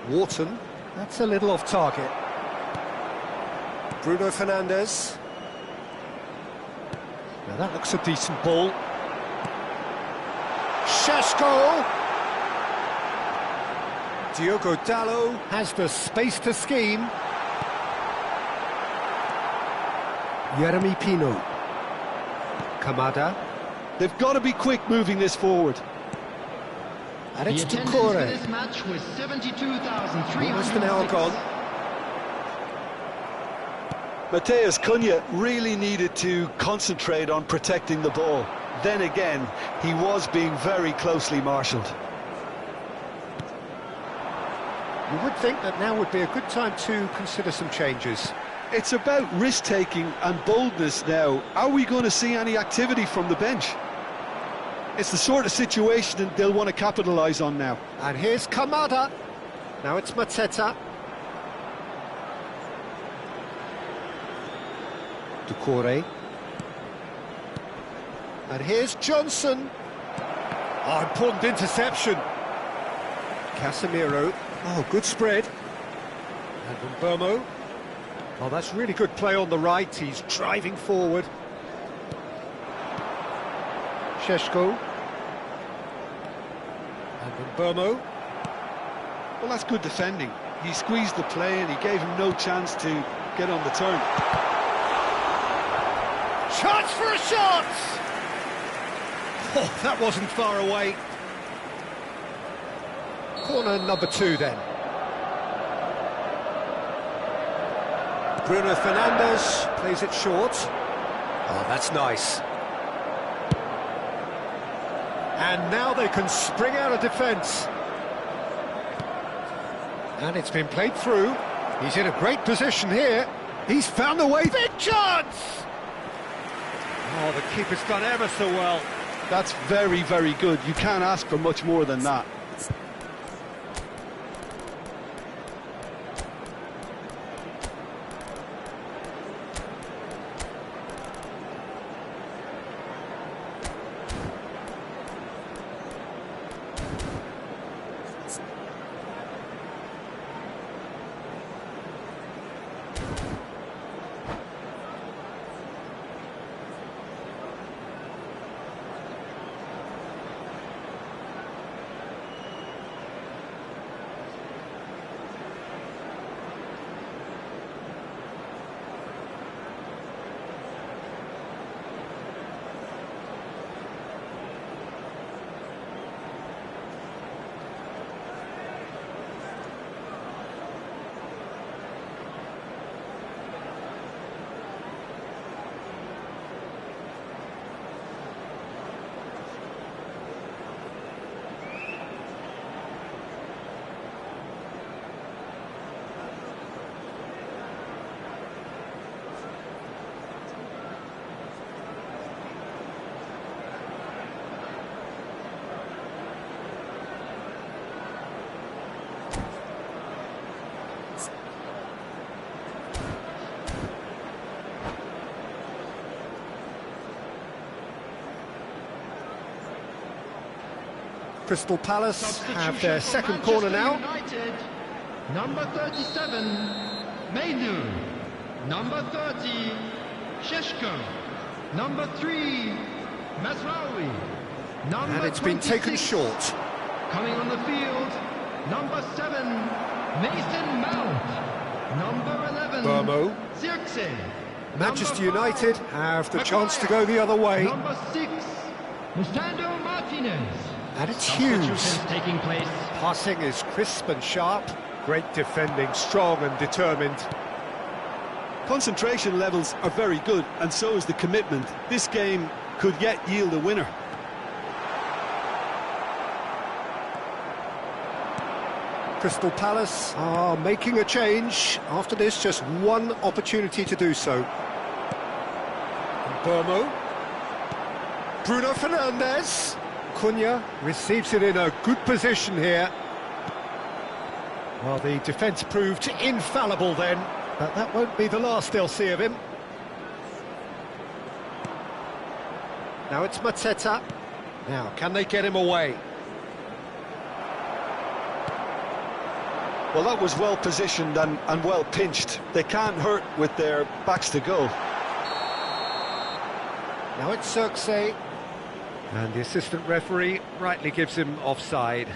Wharton, that's a little off target. Bruno Fernandes. Now that looks a decent ball. Šeško. Diogo Dalot has the space to scheme. Jeremy Pino. Kamada.
They've got to be quick moving this forward.
And it's to
The attendance
C.R.Y.
for this match was 72,300.
Almost an hour gone.
Matheus Cunha really needed to concentrate on protecting the ball. Then again, he was being very closely marshalled.
You would think that now would be a good time to consider some changes.
It's about risk-taking and boldness now. Are we going to see any activity from the bench? It's the sort of situation that they'll want to capitalise on now.
And here's Kamada. Now it's Mateta. Doucouré. And here's Johnson. Oh, important interception. Casemiro. Oh, good spread. And Mbeumo. Oh, that's really good play on the right. He's driving forward. Šeško. And Mbeumo.
Well, that's good defending. He squeezed the play and he gave him no chance to get on the turn.
Chance for a shot! Oh, that wasn't far away. Corner number 2 then. Bruno Fernandes plays it short. Oh, that's nice. And now they can spring out of defence. And it's been played through. He's in a great position here. He's found the way. Big chance! Oh, the keeper's done ever so well.
That's very, very good. You can't ask for much more than that.
Crystal Palace have their second corner now.
United. Number 37, Mainu. Number 30, Šeško. Number 3, Mazraoui.
And it's been taken short.
Coming on the field, number 7, Mason Mount. Number 11,
Mbeumo.
Zirkzee.
Manchester
Number 5,
United have the chance to
Maguire.
go the other way.
Number 6, Lisandro Martinez.
And it's Hughes.
Substitutions taking place.
Passing is crisp and sharp. Great defending, strong and determined.
Concentration levels are very good, and so is the commitment. This game could yet yield a winner.
Crystal Palace are making a change. After this, just one opportunity to do so. Mbeumo. Bruno Fernandes. Cunha receives it in a good position here. Well, the defence proved infallible then, but that won't be the last they'll see of him. Now it's Mateta. Now, can they get him away?
Well, that was well positioned and well pinched. They can't hurt with their backs to goal.
Now it's C.R.Y. And the assistant referee rightly gives him offside.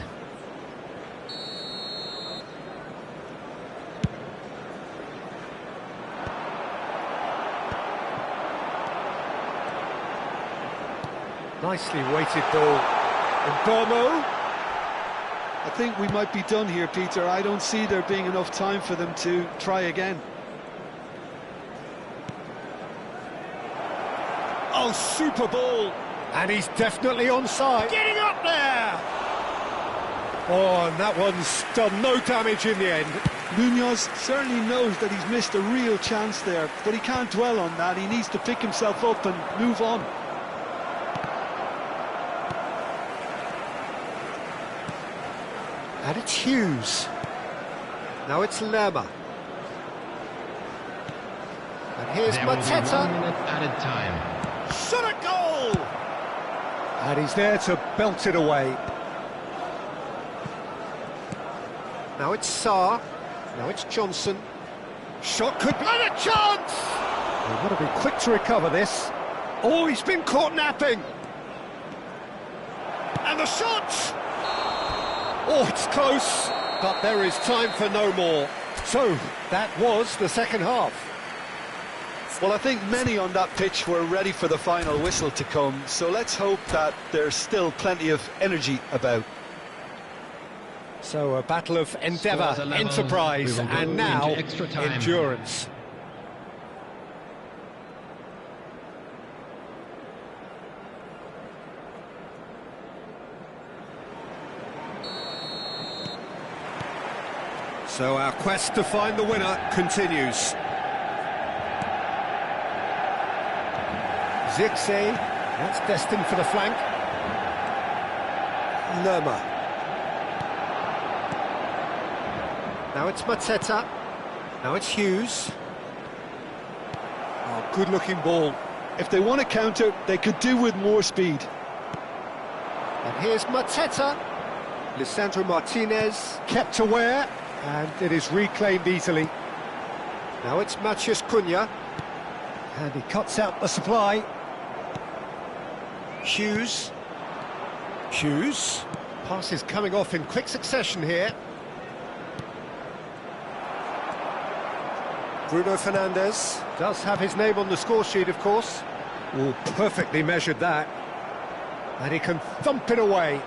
Nicely weighted ball. Mbeumo.
I think we might be done here, Peter. I don't see there being enough time for them to try again.
Oh, super ball. And he's definitely onside. Getting up there! Oh, and that one's done no damage in the end.
Munoz certainly knows that he's missed a real chance there, but he can't dwell on that. He needs to pick himself up and move on.
And it's Hughes. Now it's Lerma. And here's
There will be 1
Mateta.
minute added time.
Shot a goal! And he's there to belt it away. Now it's Sarr. Now it's Johnson. Shot could be... And a chance! They've got to be quick to recover this. Oh, he's been caught napping. And the shot! Oh, it's close. But there is time for no more. So, that was the second half.
Well, I think many on that pitch were ready for the final whistle to come, so let's hope that there's still plenty of energy about.
So a battle of endeavour,
Scores are level.
enterprise,
We will go
and now
into extra time.
endurance. So our quest to find the winner continues. Zirkzee, that's destined for the flank. Lerma. Now it's Mateta. Now it's Hughes. Oh, good-looking ball.
If they want to counter, they could do with more speed.
And here's Mateta. Lisandro Martinez kept aware, and it is reclaimed easily. Now it's Matheus Cunha. And he cuts out the supply. Hughes. Hughes. Passes coming off in quick succession here. Bruno Fernandes does have his name on the score sheet, of course. Oh, perfectly measured that. And he can thump it away.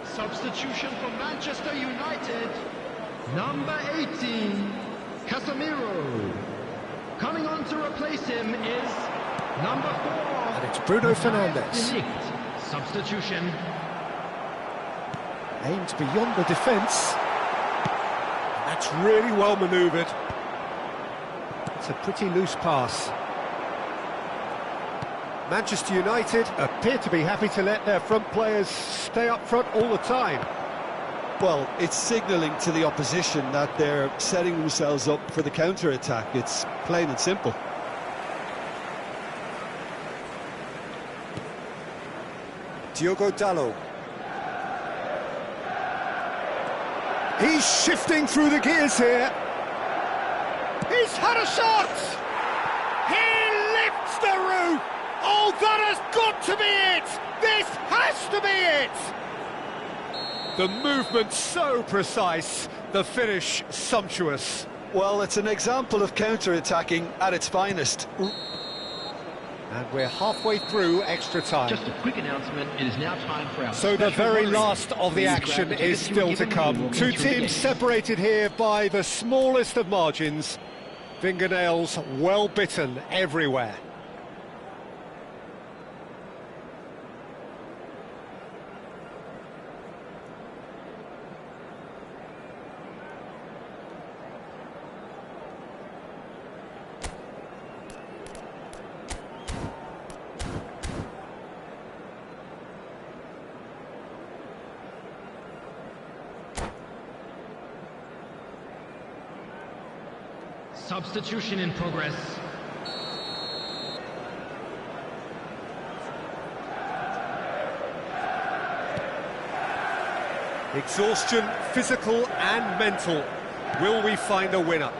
Substitution for Manchester United. Number 18, Casemiro. Coming on to replace him is number 4.
And it's Bruno Fernandes.
Substitution.
Aimed beyond the defence. That's really well manoeuvred. It's a pretty loose pass. Manchester United appear to be happy to let their front players stay up front all the time.
Well, it's signalling to the opposition that they're setting themselves up for the counter-attack. It's plain and simple.
Diogo Dalot. He's shifting through the gears here. He's had a shot! He lifts the roof! Oh, that has got to be it! This has to be it! The movement so precise, the finish sumptuous.
Well, it's an example of counter-attacking at its finest.
And we're halfway through extra time.
Just a quick announcement, it is now time for our
So the
special
very
voting.
last of the
Please
action
grab the
is
tickets you were
still to
given. We
come.
will go
Two
through the
teams
game.
separated here by the smallest of margins. Fingernails well bitten everywhere.
Substitution in progress.
Exhaustion, physical and mental. Will we find a winner?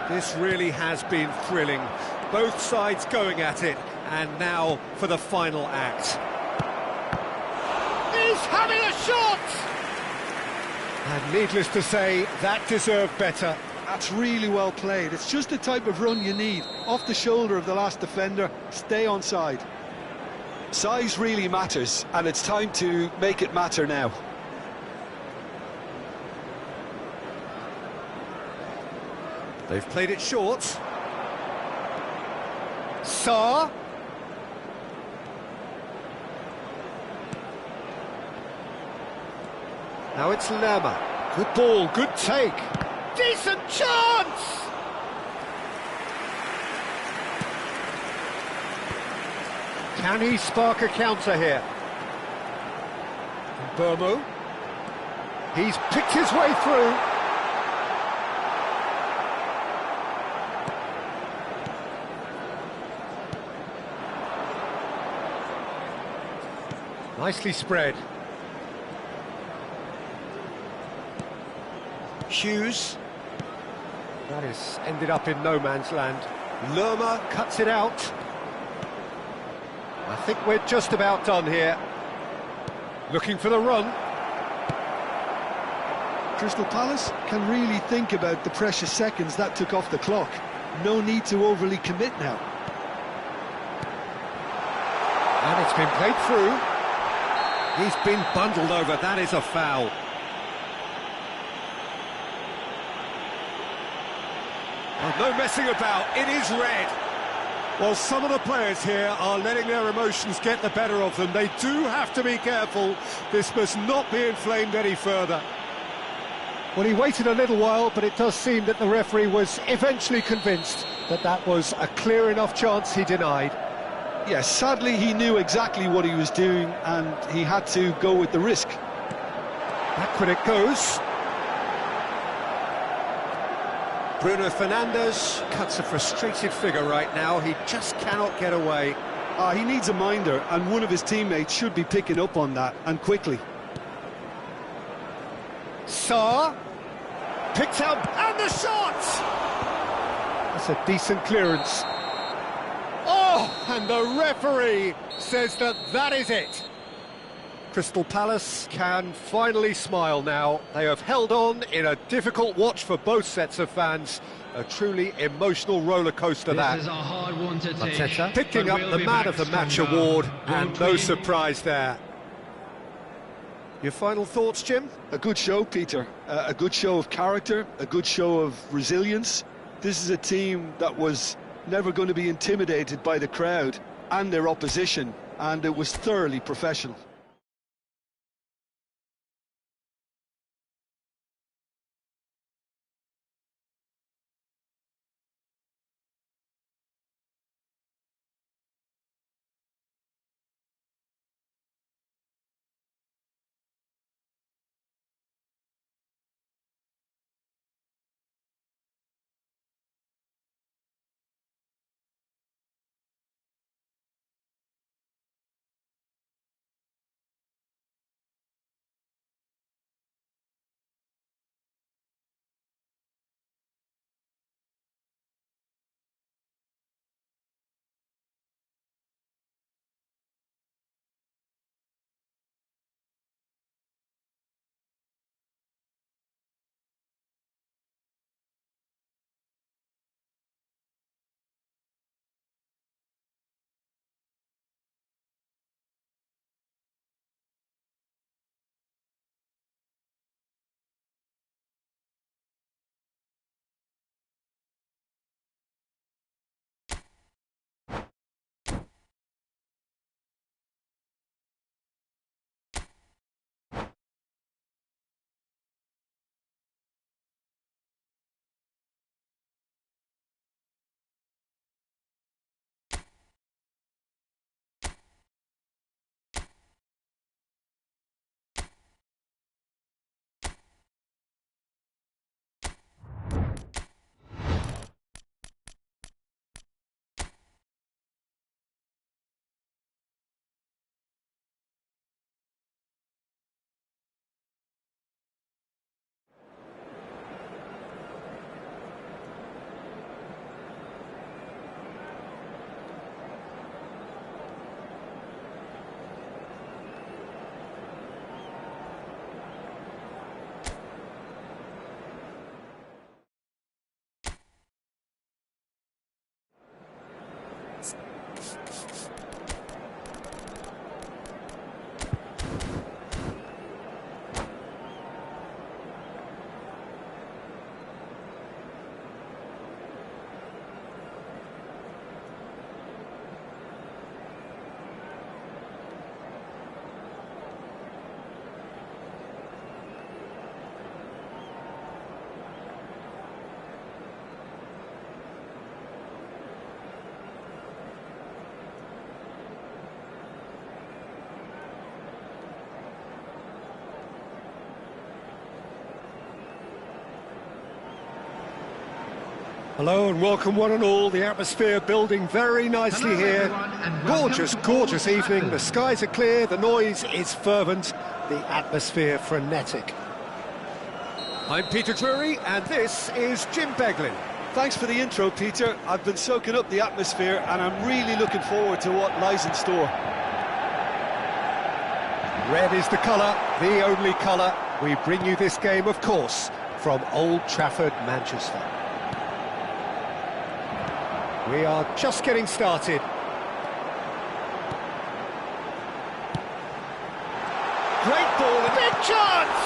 This really has been thrilling. Both sides going at it, and now for the final act. He's having a shot! And needless to say, that deserved better.
That's really well played. It's just the type of run you need. Off the shoulder of the last defender, stay onside. Size really matters, and it's time to make it matter now.
They've played it short. C.R.Y. Now it's Lerma. Good ball, good take. Decent chance! Can he spark a counter here? Burmo. He's picked his way through. Nicely spread. Hughes. That has ended up in no man's land. Lerma cuts it out. I think we're just about done here. Looking for the run.
Crystal Palace can really think about the precious seconds that took off the clock. No need to overly commit now.
And it's been played through. He's been bundled over. That is a foul. Oh, no messing about. It is red. Well, some of the players here are letting their emotions get the better of them. They do have to be careful. This must not be inflamed any further. Well, he waited a little while, but it does seem that the referee was eventually convinced that that was a clear enough chance he denied.
Yes, sadly he knew exactly what he was doing and he had to go with the risk.
Back when it goes. Bruno Fernandes cuts a frustrated figure right now. He just cannot get away.
He needs a minder, and one of his teammates should be picking up on that, and quickly.
C.R.Y. picked up, and the shot! That's a decent clearance. Oh, and the referee says that that is it. Crystal Palace can finally smile now. They have held on in a difficult watch for both sets of fans. A truly emotional roller coaster that.
This is a hard one to take.
Mateta picking up the Man of the Match award, and no surprise there. Your final thoughts, Jim?
A good show, Peter. A good show of character, a good show of resilience. This is a team that was never going to be intimidated by the crowd and their opposition, and it was thoroughly professional.
Hello and welcome one and all. The atmosphere building very nicely
Hello,
here.
everyone, and welcome
Gorgeous,
to
gorgeous
Old
evening. The
Trafford.
skies are clear, the noise is fervent, the atmosphere frenetic. I'm Peter Drury and this is Jim Beglin.
Thanks for the intro, Peter. I've been soaking up the atmosphere and I'm really looking forward to what lies in store.
Red is the colour, the only colour. We bring you this game, of course, from Old Trafford, Manchester. We are just getting started. Great ball, a big chance!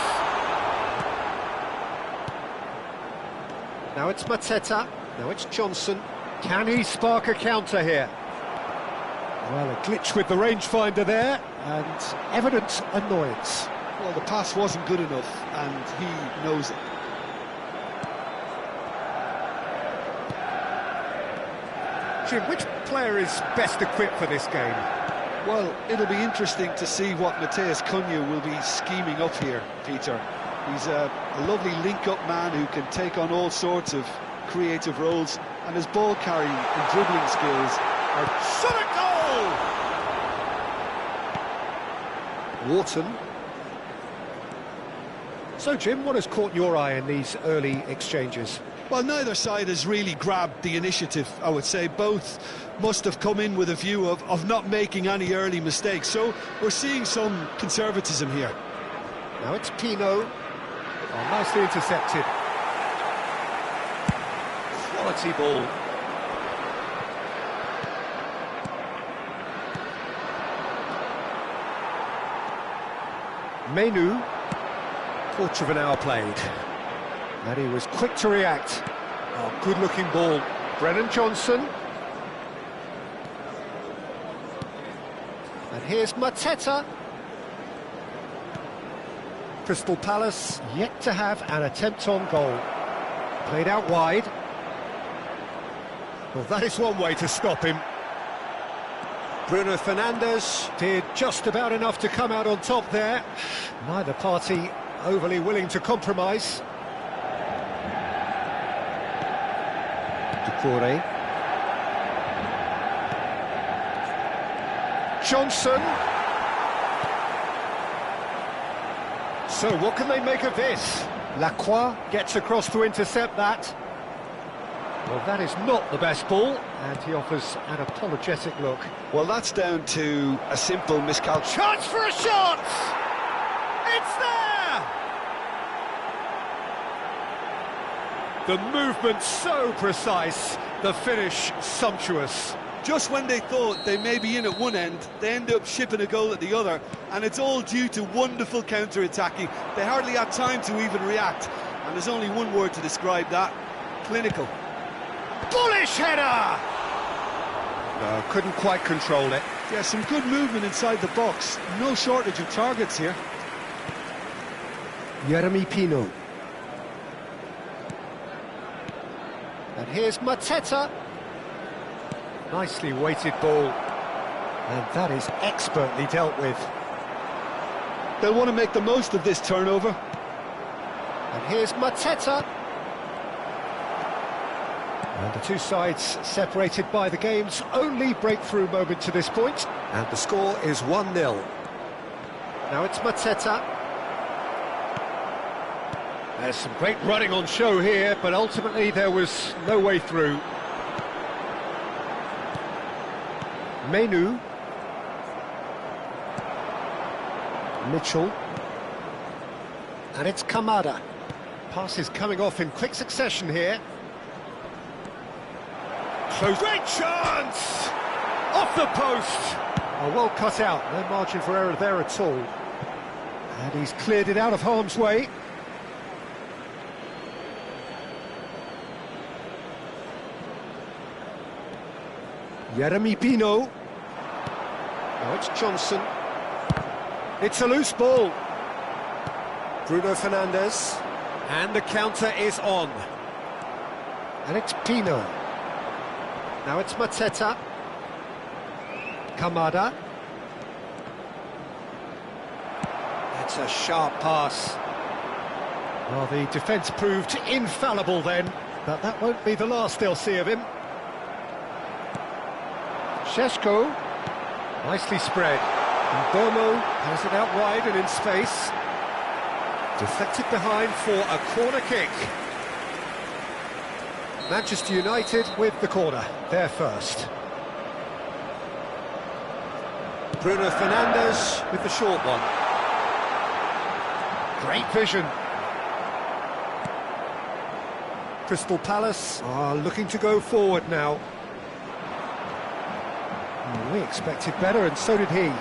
Now it's Mateta, now it's Johnson. Can he spark a counter here? Well, a glitch with the rangefinder there, and evident annoyance.
Well, the pass wasn't good enough and he knows it.
Jim, which player is best equipped for this game?
Well, it'll be interesting to see what Mateus Cunha will be scheming up here, Peter. He's a lovely link-up man who can take on all sorts of creative roles, and his ball carrying and dribbling skills are...
Shot a goal! Wharton. So, Jim, what has caught your eye in these early exchanges?
Well, neither side has really grabbed the initiative, I would say. Both must have come in with a view of not making any early mistakes. So we're seeing some conservatism here.
Now it's Pino. Oh, nicely intercepted. Quality ball. Menu. Quarter of an hour played. And he was quick to react. Oh, good-looking ball. Brennan Johnson. And here's Mateta. Crystal Palace yet to have an attempt on goal. Played out wide. Well, that is one way to stop him. Bruno Fernandes did just about enough to come out on top there. Neither party overly willing to compromise. C.R.Y. Johnson. So what can they make of this? C.R.Y. gets across to intercept that. Well, that is not the best ball, and he offers an apologetic look.
Well, that's down to a simple miscalculation.
Chance for a shot! It's there! The movement so precise, the finish sumptuous.
Just when they thought they may be in at one end, they end up shipping a goal at the other, and it's all due to wonderful counter-attacking. They hardly had time to even react, and there's only one word to describe that: clinical.
Bullish header! No, couldn't quite control it.
Yeah, some good movement inside the box. No shortage of targets here.
Jeremy Pino. And here's Mateta. Nicely weighted ball. And that is expertly dealt with.
They'll want to make the most of this turnover.
And here's Mateta. And the two sides separated by the game's only breakthrough moment to this point. And the score is 1-0. Now it's Mateta. There's some great running on show here, but ultimately there was no way through. Menu. Mitchell. And it's Kamada. Passes coming off in quick succession here. Close. Great chance!
Off the post! Oh, well cut out, no margin for error there at all. And he's cleared it out of harm's way. Jeremy Pino. Now it's Johnson. It's a loose ball. Bruno Fernandes. And the counter is on. And it's Pino. Now it's Mateta. Kamada. It's a sharp pass. Well, the defence proved infallible then, but that won't be the last they'll see of him. Šeško. Nicely spread. And Bomo has it out wide and in space. Deflected behind for a corner kick. Manchester United with the corner, they're first. Bruno Fernandes with the short one. Great vision. Crystal Palace are looking to go forward now. Well, we expected better, and so did he.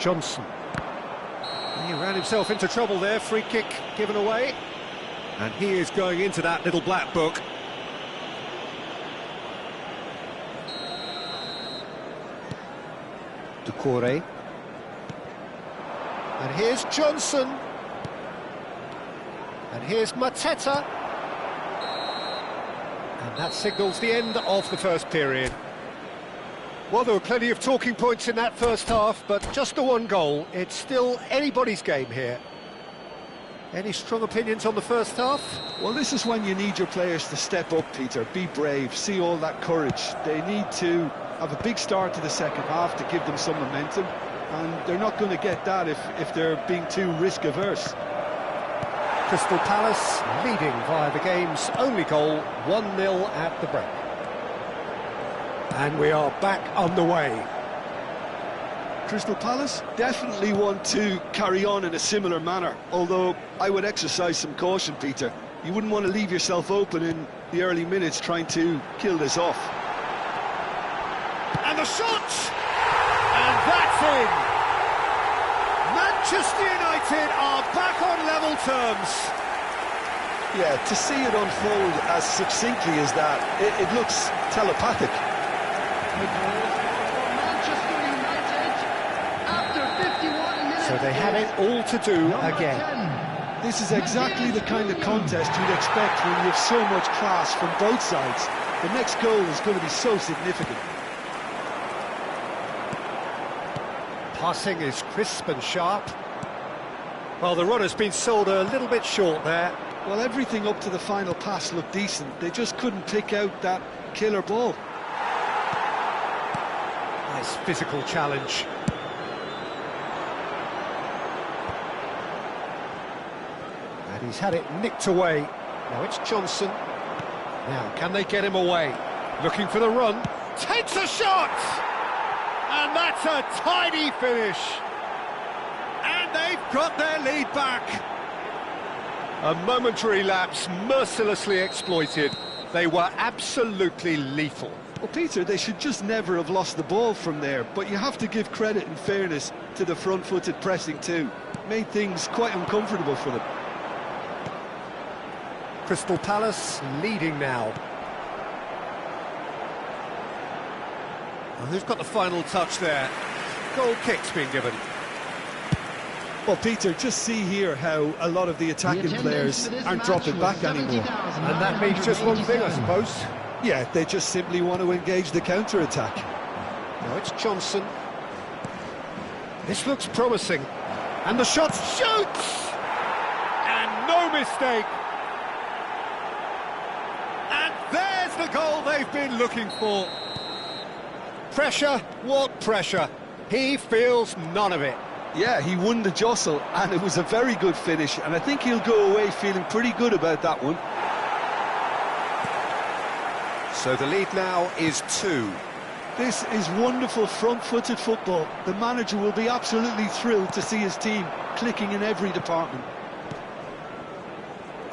Johnson. He ran himself into trouble there, free kick given away. And he is going into that little black book. C.R.Y. And here's Johnson. And here's Mateta. And that signals the end of the first period. Well, there were plenty of talking points in that first half, but just the one goal. It's still anybody's game here. Any strong opinions on the first half?
Well, this is when you need your players to step up, Peter. Be brave, see all that courage. They need to have a big start to the second half to give them some momentum, and they're not going to get that if they're being too risk-averse.
Crystal Palace leading via the game's only goal, 1-0 at the break. And we are back on the way.
Crystal Palace definitely want to carry on in a similar manner, although I would exercise some caution, Peter. You wouldn't want to leave yourself open in the early minutes trying to kill this off.
And the shot! And that's in! Manchester United are back on level terms.
Yeah, to see it unfold as succinctly as that, it looks telepathic.
Manchester United after 51 minutes.
So they have it all to do again.
10.
This is exactly the kind of contest you'd expect when you have so much class from both sides. The next goal is going to be so significant.
Passing is crisp and sharp. Well, the run has been sold a little bit short there.
Well, everything up to the final pass looked decent. They just couldn't pick out that killer ball.
Nice physical challenge. And he's had it nicked away. Now it's Johnson. Now, can they get him away? Looking for the run. Takes a shot! And that's a tidy finish. And they've got their lead back. A momentary lapse mercilessly exploited. They were absolutely lethal.
Well, Peter, they should just never have lost the ball from there, but you have to give credit and fairness to the front-footed pressing too. Made things quite uncomfortable for them.
Crystal Palace leading now. Well, who's got the final touch there? Goal kick's been given.
Well, Peter, just see here how a lot of the attacking players aren't dropping back anymore.
And that means just one thing, I suppose.
Yeah, they just simply want to engage the counter-attack.
Now it's Johnson. This looks promising. And the shot shoots! And no mistake! And there's the goal they've been looking for. Pressure, what pressure? He feels none of it.
Yeah, he won the jostle, and it was a very good finish, and I think he'll go away feeling pretty good about that one.
So the lead now is 2.
This is wonderful front-footed football. The manager will be absolutely thrilled to see his team clicking in every department.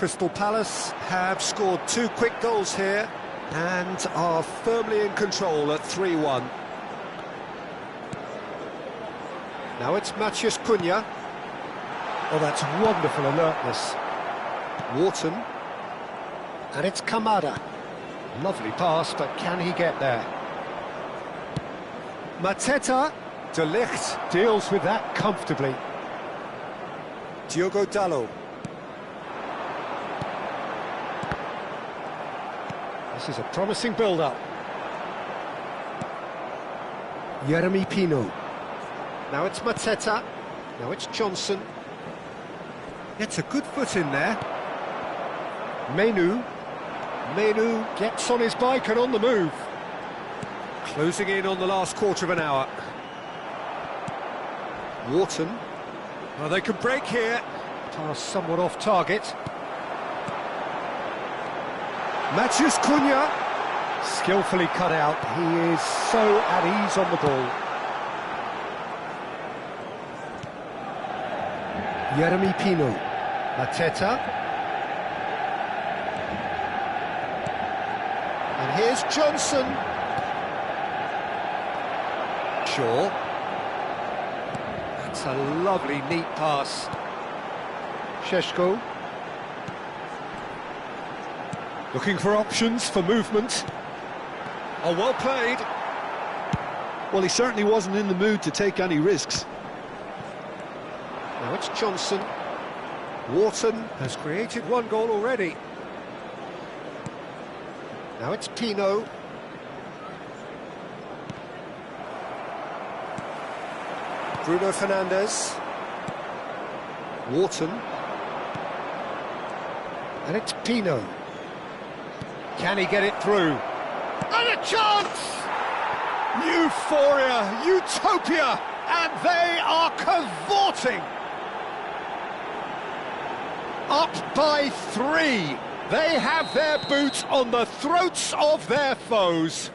Crystal Palace have scored 2 quick goals here and are firmly in control at 3-1. Now it's Matheus Cunha.
Oh, that's wonderful alertness.
Wharton.
And it's Kamada. Lovely pass, but can he get there?
Mateta. De Ligt
Deals with that comfortably.
Diogo Dalot.
This is a promising build-up. Yeremy Pino.
Now it's Mateta. Now it's Johnson. Gets a good foot in there.
Menu gets on his bike and on the move.
Closing in on the last quarter of an hour. Wharton. Well, they can break here.
Pass somewhat off target.
Matheus Cunha.
Skillfully cut out. He is so at ease on the ball. Yeremy Pino. Mateta.
And here's Johnson. Shaw. That's a lovely, neat pass.
Šeško. Looking for options for movement.
Oh, well played.
Well, he certainly wasn't in the mood to take any risks.
Now it's Johnson. Wharton has created 1 goal already. Now it's Pino. Bruno Fernandes. Wharton.
And it's Pino. Can he get it through?
And a chance! Euphoria, utopia, and they are cavorting. Up by 3. They have their boots on the throats of their foes.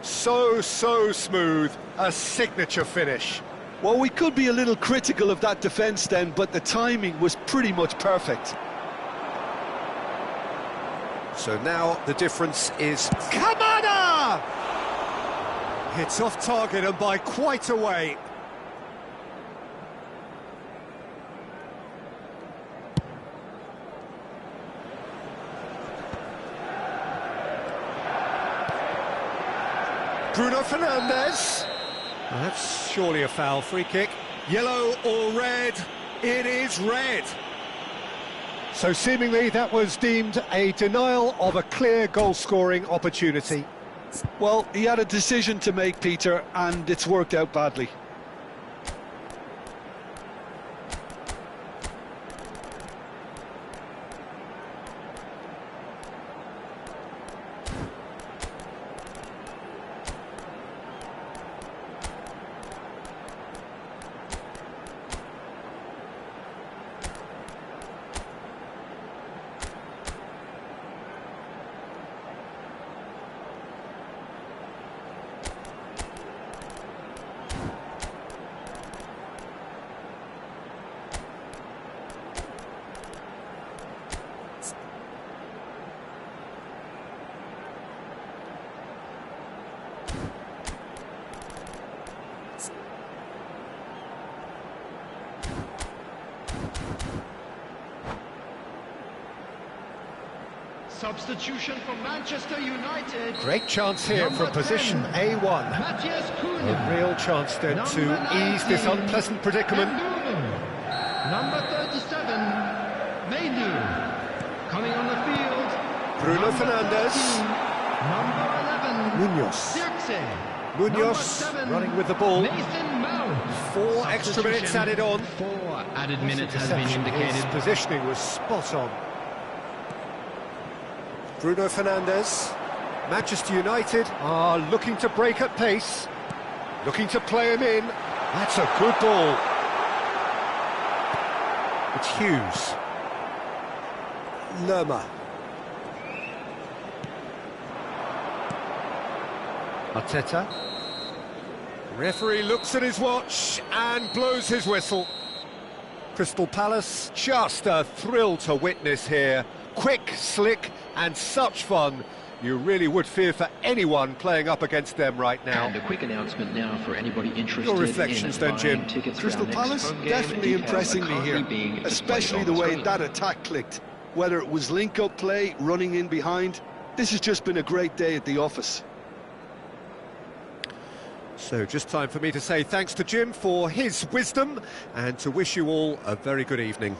So smooth, a signature finish.
Well, we could be a little critical of that defence then, but the timing was pretty much perfect.
So now the difference is Kamada! Hits off target and by quite a way. Bruno Fernandes. Well, that's surely a foul. Free kick. Yellow or red? It is red.
So seemingly that was deemed a denial of a clear goal-scoring opportunity.
Well, he had a decision to make, Peter, and it's worked out badly.
Substitution for Manchester United.
Great chance here
Number
from position
10,
A1.
Matheus Cunha.
A real chance then
Number
to ease this
19,
unpleasant predicament.
Number 37, Menu. Coming on the field.
Bruno
Number
Fernandes.
13, Number 11,
Munoz.
Zirkzee.
Munoz
Number 7,
running with the ball.
Mason Mount.
4 extra minutes added on.
4 added minutes has been
Deception. His
indicated.
positioning was spot on.
Bruno Fernandes.
Manchester United are looking to break at pace, looking to play him in. That's a good ball. It's Hughes.
Lerma.
Arteta.
Referee looks at his watch and blows his whistle.
Crystal Palace, just a thrill to witness here. Quick, slick, and such fun. You really would fear for anyone playing up against them right now.
And a quick announcement now for anybody interested.
Your reflections
in
then, Jim.
Crystal Palace definitely impressing me here, especially the way that attack clicked. Whether it was link-up play, running in behind, this has just been a great day at the office.
So just time for me to say thanks to Jim for his wisdom and to wish you all a very good evening.